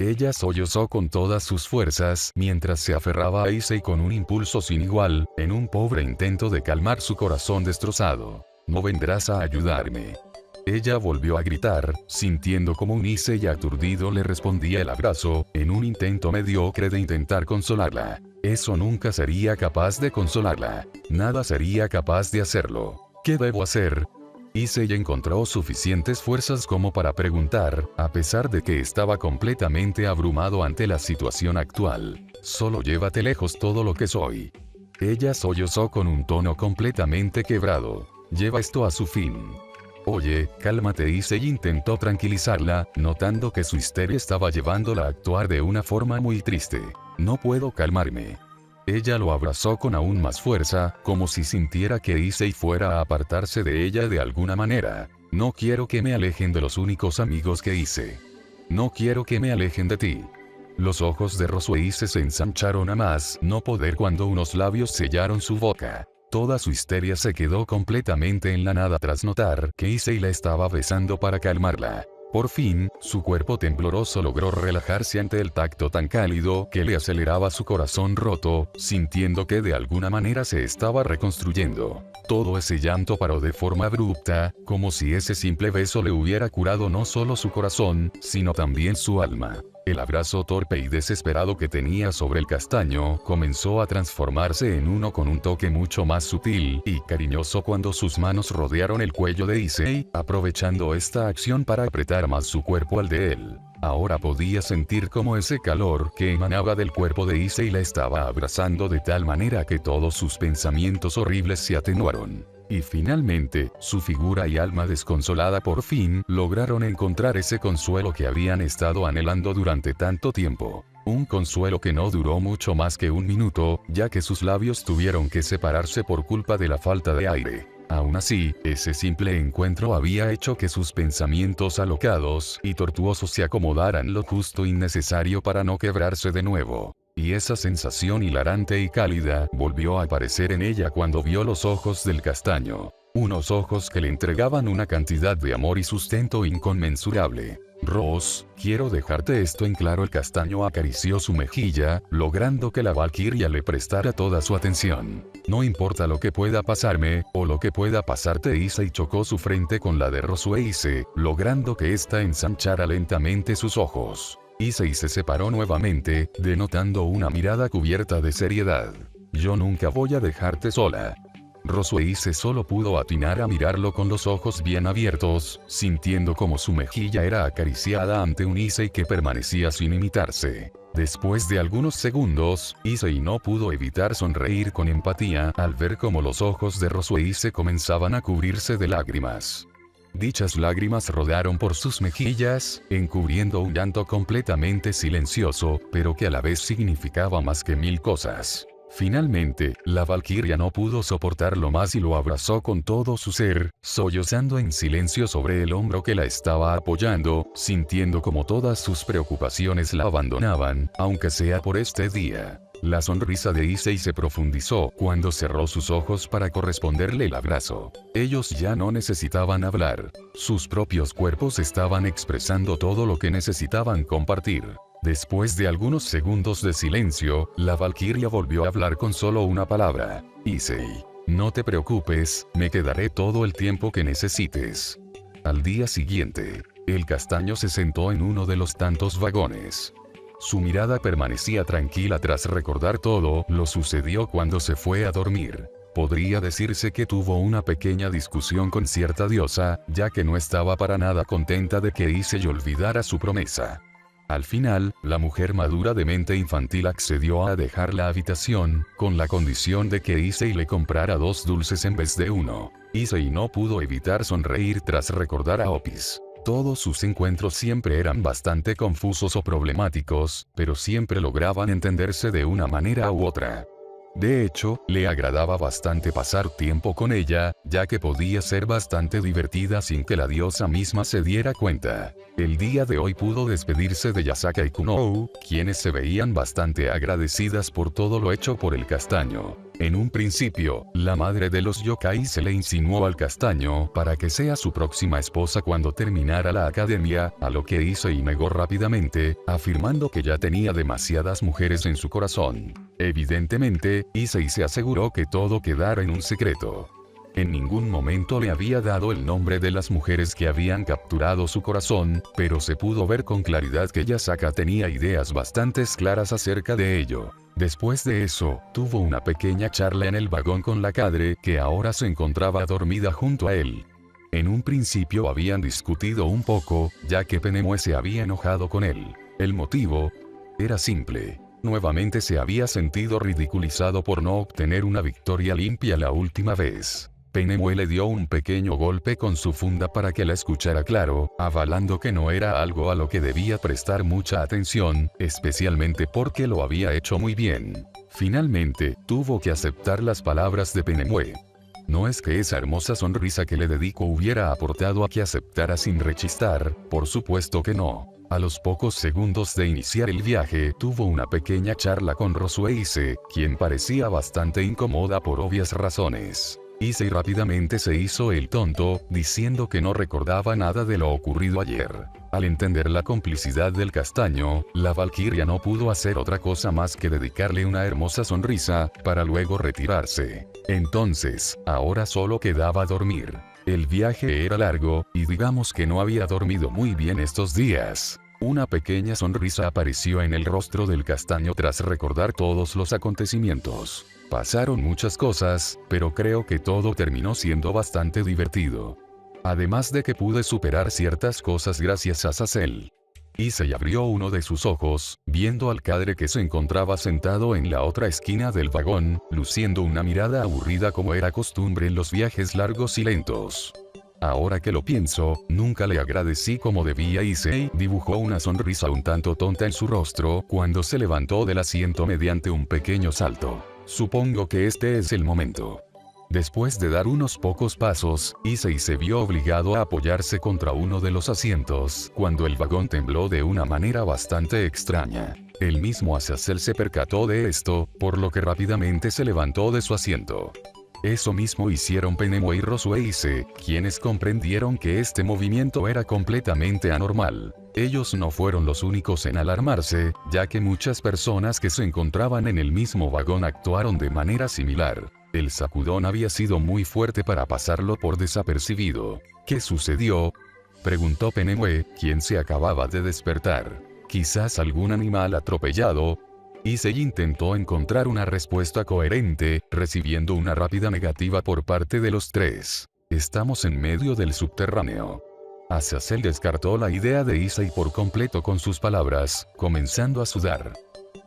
Ella sollozó con todas sus fuerzas mientras se aferraba a Issei con un impulso sin igual, en un pobre intento de calmar su corazón destrozado. ¿No vendrás a ayudarme? Ella volvió a gritar, sintiendo como un Issei aturdido le respondía el abrazo, en un intento mediocre de intentar consolarla. Eso nunca sería capaz de consolarla. Nada sería capaz de hacerlo. ¿Qué debo hacer? Issei encontró suficientes fuerzas como para preguntar, a pesar de que estaba completamente abrumado ante la situación actual. Solo llévate lejos todo lo que soy. Ella sollozó con un tono completamente quebrado. Lleva esto a su fin. Oye, cálmate. Issei intentó tranquilizarla, notando que su histeria estaba llevándola a actuar de una forma muy triste. No puedo calmarme. Ella lo abrazó con aún más fuerza, como si sintiera que Issei fuera a apartarse de ella de alguna manera. No quiero que me alejen de los únicos amigos que hice. No quiero que me alejen de ti. Los ojos de Rosueise se ensancharon a más no poder cuando unos labios sellaron su boca. Toda su histeria se quedó completamente en la nada tras notar que Issei la estaba besando para calmarla. Por fin, su cuerpo tembloroso logró relajarse ante el tacto tan cálido que le aceleraba su corazón roto, sintiendo que de alguna manera se estaba reconstruyendo. Todo ese llanto paró de forma abrupta, como si ese simple beso le hubiera curado no solo su corazón, sino también su alma. El abrazo torpe y desesperado que tenía sobre el castaño comenzó a transformarse en uno con un toque mucho más sutil y cariñoso cuando sus manos rodearon el cuello de Issei, aprovechando esta acción para apretar más su cuerpo al de él. Ahora podía sentir cómo ese calor que emanaba del cuerpo de Issei la estaba abrazando de tal manera que todos sus pensamientos horribles se atenuaron. Y finalmente, su figura y alma desconsolada por fin lograron encontrar ese consuelo que habían estado anhelando durante tanto tiempo. Un consuelo que no duró mucho más que un minuto, ya que sus labios tuvieron que separarse por culpa de la falta de aire. Aún así, ese simple encuentro había hecho que sus pensamientos alocados y tortuosos se acomodaran lo justo y necesario para no quebrarse de nuevo. Y esa sensación hilarante y cálida volvió a aparecer en ella cuando vio los ojos del castaño. Unos ojos que le entregaban una cantidad de amor y sustento inconmensurable. Ros, quiero dejarte esto en claro. El castaño acarició su mejilla, logrando que la valquiria le prestara toda su atención. No importa lo que pueda pasarme, o lo que pueda pasarte. Issei chocó su frente con la de Rosueise, logrando que ésta ensanchara lentamente sus ojos. Issei se separó nuevamente, denotando una mirada cubierta de seriedad. Yo nunca voy a dejarte sola. Rosueise solo pudo atinar a mirarlo con los ojos bien abiertos, sintiendo como su mejilla era acariciada ante un Issei que permanecía sin imitarse. Después de algunos segundos, Issei no pudo evitar sonreír con empatía al ver cómo los ojos de Rosueise comenzaban a cubrirse de lágrimas. Dichas lágrimas rodaron por sus mejillas, encubriendo un llanto completamente silencioso, pero que a la vez significaba más que mil cosas. Finalmente, la valquiria no pudo soportarlo más y lo abrazó con todo su ser, sollozando en silencio sobre el hombro que la estaba apoyando, sintiendo como todas sus preocupaciones la abandonaban, aunque sea por este día. La sonrisa de Issei se profundizó cuando cerró sus ojos para corresponderle el abrazo. Ellos ya no necesitaban hablar. Sus propios cuerpos estaban expresando todo lo que necesitaban compartir. Después de algunos segundos de silencio, la valquiria volvió a hablar con solo una palabra. Issei. No te preocupes, me quedaré todo el tiempo que necesites. Al día siguiente, el castaño se sentó en uno de los tantos vagones. Su mirada permanecía tranquila tras recordar todo lo sucedió cuando se fue a dormir. Podría decirse que tuvo una pequeña discusión con cierta diosa, ya que no estaba para nada contenta de que Issei olvidara su promesa. Al final, la mujer madura de mente infantil accedió a dejar la habitación, con la condición de que Issei le comprara 2 dulces en vez de 1. Issei no pudo evitar sonreír tras recordar a Opis. Todos sus encuentros siempre eran bastante confusos o problemáticos, pero siempre lograban entenderse de una manera u otra. De hecho, le agradaba bastante pasar tiempo con ella, ya que podía ser bastante divertida sin que la diosa misma se diera cuenta. El día de hoy pudo despedirse de Yasaka y Kunou, quienes se veían bastante agradecidas por todo lo hecho por el castaño. En un principio, la madre de los yokai se le insinuó al castaño para que sea su próxima esposa cuando terminara la academia, a lo que hizo y negó rápidamente, afirmando que ya tenía demasiadas mujeres en su corazón. Evidentemente, Issei se aseguró que todo quedara en un secreto. En ningún momento le había dado el nombre de las mujeres que habían capturado su corazón, pero se pudo ver con claridad que Yasaka tenía ideas bastante claras acerca de ello. Después de eso, tuvo una pequeña charla en el vagón con la cadre, que ahora se encontraba dormida junto a él. En un principio habían discutido un poco, ya que Penemue se había enojado con él. El motivo era simple. Nuevamente se había sentido ridiculizado por no obtener una victoria limpia la última vez. Penemue le dio un pequeño golpe con su funda para que la escuchara claro, avalando que no era algo a lo que debía prestar mucha atención, especialmente porque lo había hecho muy bien. Finalmente, tuvo que aceptar las palabras de Penemue. No es que esa hermosa sonrisa que le dedicó hubiera aportado a que aceptara sin rechistar, por supuesto que no. A los pocos segundos de iniciar el viaje, tuvo una pequeña charla con Rosueise, quien parecía bastante incómoda por obvias razones. Issei rápidamente se hizo el tonto, diciendo que no recordaba nada de lo ocurrido ayer. Al entender la complicidad del castaño, la valquiria no pudo hacer otra cosa más que dedicarle una hermosa sonrisa, para luego retirarse. Entonces, ahora solo quedaba dormir. El viaje era largo, y digamos que no había dormido muy bien estos días. Una pequeña sonrisa apareció en el rostro del castaño tras recordar todos los acontecimientos. Pasaron muchas cosas, pero creo que todo terminó siendo bastante divertido. Además de que pude superar ciertas cosas gracias a Sacel. Issei abrió uno de sus ojos, viendo al cadre que se encontraba sentado en la otra esquina del vagón, luciendo una mirada aburrida como era costumbre en los viajes largos y lentos. Ahora que lo pienso, nunca le agradecí como debía. Issei dibujó una sonrisa un tanto tonta en su rostro cuando se levantó del asiento mediante un pequeño salto. Supongo que este es el momento. Después de dar unos pocos pasos, Issei se vio obligado a apoyarse contra uno de los asientos, cuando el vagón tembló de una manera bastante extraña. El mismo Azazel se percató de esto, por lo que rápidamente se levantó de su asiento. Eso mismo hicieron Penemue y Rosueise, quienes comprendieron que este movimiento era completamente anormal. Ellos no fueron los únicos en alarmarse, ya que muchas personas que se encontraban en el mismo vagón actuaron de manera similar. El sacudón había sido muy fuerte para pasarlo por desapercibido. ¿Qué sucedió?, preguntó Penemue, quien se acababa de despertar. ¿Quizás algún animal atropellado? Issei intentó encontrar una respuesta coherente, recibiendo una rápida negativa por parte de los tres. Estamos en medio del subterráneo. Azazel descartó la idea de Issei por completo con sus palabras, comenzando a sudar.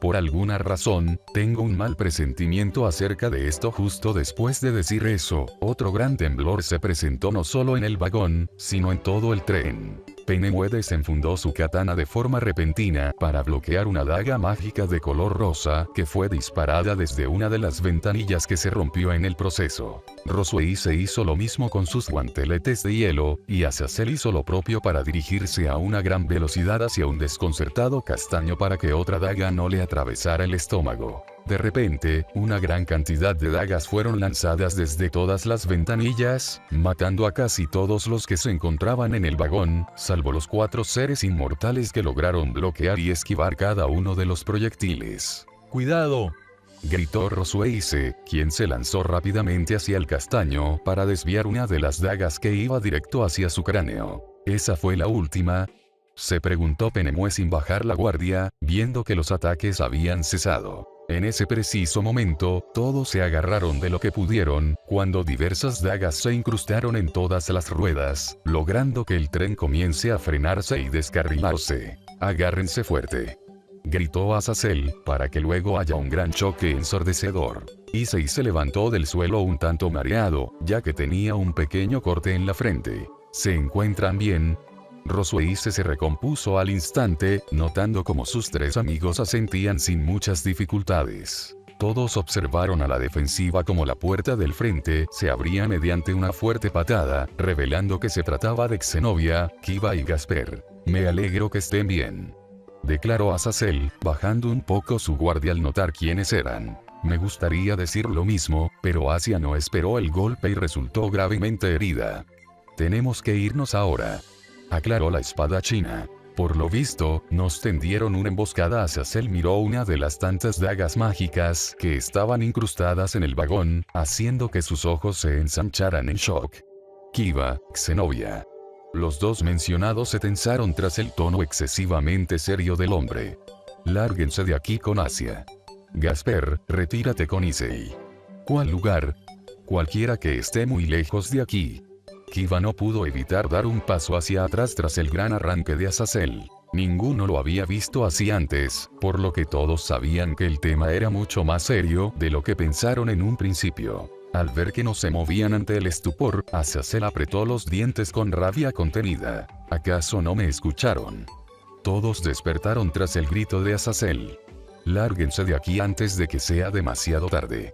Por alguna razón, tengo un mal presentimiento acerca de esto. Justo después de decir eso, otro gran temblor se presentó no solo en el vagón, sino en todo el tren. Penemue desenfundó su katana de forma repentina para bloquear una daga mágica de color rosa que fue disparada desde una de las ventanillas que se rompió en el proceso. Rosuei hizo lo mismo con sus guanteletes de hielo, y Azazel hizo lo propio para dirigirse a una gran velocidad hacia un desconcertado castaño para que otra daga no le atravesara el estómago. De repente, una gran cantidad de dagas fueron lanzadas desde todas las ventanillas, matando a casi todos los que se encontraban en el vagón, salvo los 4 seres inmortales que lograron bloquear y esquivar cada uno de los proyectiles. ¡Cuidado!, gritó Rosueice, quien se lanzó rápidamente hacia el castaño para desviar una de las dagas que iba directo hacia su cráneo. ¿Esa fue la última?, se preguntó Penemue sin bajar la guardia, viendo que los ataques habían cesado. En ese preciso momento, todos se agarraron de lo que pudieron, cuando diversas dagas se incrustaron en todas las ruedas, logrando que el tren comience a frenarse y descarrilarse. «Agárrense fuerte», gritó Azazel, para que luego haya un gran choque ensordecedor. Issei se levantó del suelo un tanto mareado, ya que tenía un pequeño corte en la frente. «¿Se encuentran bien?». Rosueice se recompuso al instante, notando cómo sus 3 amigos asentían sin muchas dificultades. Todos observaron a la defensiva como la puerta del frente se abría mediante una fuerte patada, revelando que se trataba de Zenobia, Kiba y Gasper. «Me alegro que estén bien», declaró Azazel, bajando un poco su guardia al notar quiénes eran. «Me gustaría decir lo mismo, pero Asia no esperó el golpe y resultó gravemente herida. Tenemos que irnos ahora», aclaró la espadachina. Por lo visto, nos tendieron una emboscada. Azazel miró una de las tantas dagas mágicas que estaban incrustadas en el vagón, haciendo que sus ojos se ensancharan en shock. Kiba, Zenobia. Los 2 mencionados se tensaron tras el tono excesivamente serio del hombre. «Lárguense de aquí con Asia. Gasper, retírate con Issei». «¿Cuál lugar?». «Cualquiera que esté muy lejos de aquí». Kiba no pudo evitar dar un paso hacia atrás tras el gran arranque de Azazel. Ninguno lo había visto así antes, por lo que todos sabían que el tema era mucho más serio de lo que pensaron en un principio. Al ver que no se movían ante el estupor, Azazel apretó los dientes con rabia contenida. ¿Acaso no me escucharon? Todos despertaron tras el grito de Azazel. «Lárguense de aquí antes de que sea demasiado tarde».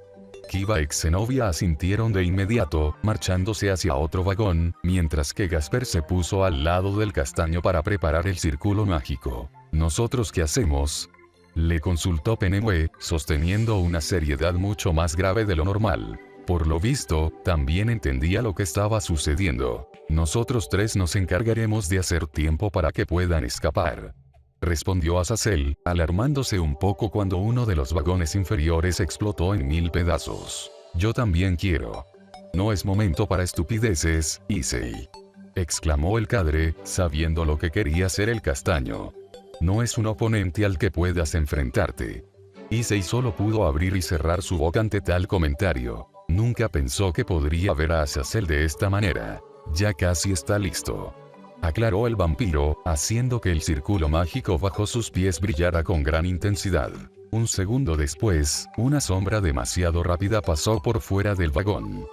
Kiba y Zenobia asintieron de inmediato, marchándose hacia otro vagón, mientras que Gasper se puso al lado del castaño para preparar el círculo mágico. «¿Nosotros qué hacemos?», le consultó Penemue, sosteniendo una seriedad mucho más grave de lo normal. Por lo visto, también entendía lo que estaba sucediendo. «Nosotros 3 nos encargaremos de hacer tiempo para que puedan escapar», respondió Azazel, alarmándose un poco cuando uno de los vagones inferiores explotó en 1000 pedazos. «Yo también quiero». «No es momento para estupideces, Issei», exclamó el cadre, sabiendo lo que quería hacer el castaño. «No es un oponente al que puedas enfrentarte». Issei solo pudo abrir y cerrar su boca ante tal comentario. Nunca pensó que podría ver a Azazel de esta manera. «Ya casi está listo», aclaró el vampiro, haciendo que el círculo mágico bajo sus pies brillara con gran intensidad. Un segundo después, una sombra demasiado rápida pasó por fuera del vagón.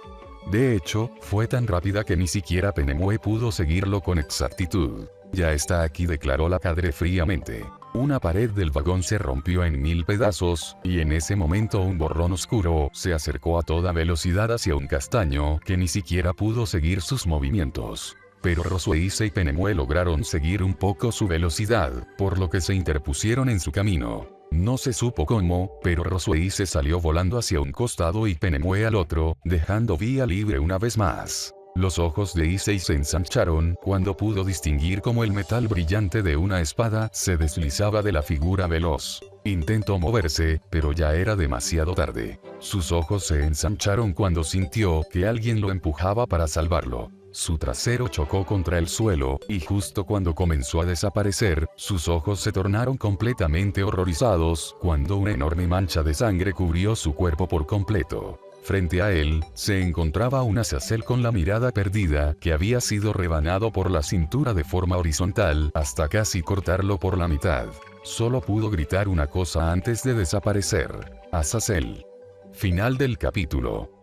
De hecho, fue tan rápida que ni siquiera Penemue pudo seguirlo con exactitud. «Ya está aquí», declaró la cadre fríamente. Una pared del vagón se rompió en 1000 pedazos, y en ese momento un borrón oscuro se acercó a toda velocidad hacia un castaño que ni siquiera pudo seguir sus movimientos. Pero Rosueice y Penemue lograron seguir un poco su velocidad, por lo que se interpusieron en su camino. No se supo cómo, pero Rosueice salió volando hacia un costado y Penemue al otro, dejando vía libre una vez más. Los ojos de Issei se ensancharon cuando pudo distinguir cómo el metal brillante de una espada se deslizaba de la figura veloz. Intentó moverse, pero ya era demasiado tarde. Sus ojos se ensancharon cuando sintió que alguien lo empujaba para salvarlo. Su trasero chocó contra el suelo, y justo cuando comenzó a desaparecer, sus ojos se tornaron completamente horrorizados, cuando una enorme mancha de sangre cubrió su cuerpo por completo. Frente a él, se encontraba un Azazel con la mirada perdida, que había sido rebanado por la cintura de forma horizontal, hasta casi cortarlo por la mitad. Solo pudo gritar una cosa antes de desaparecer: «Azazel». Final del capítulo.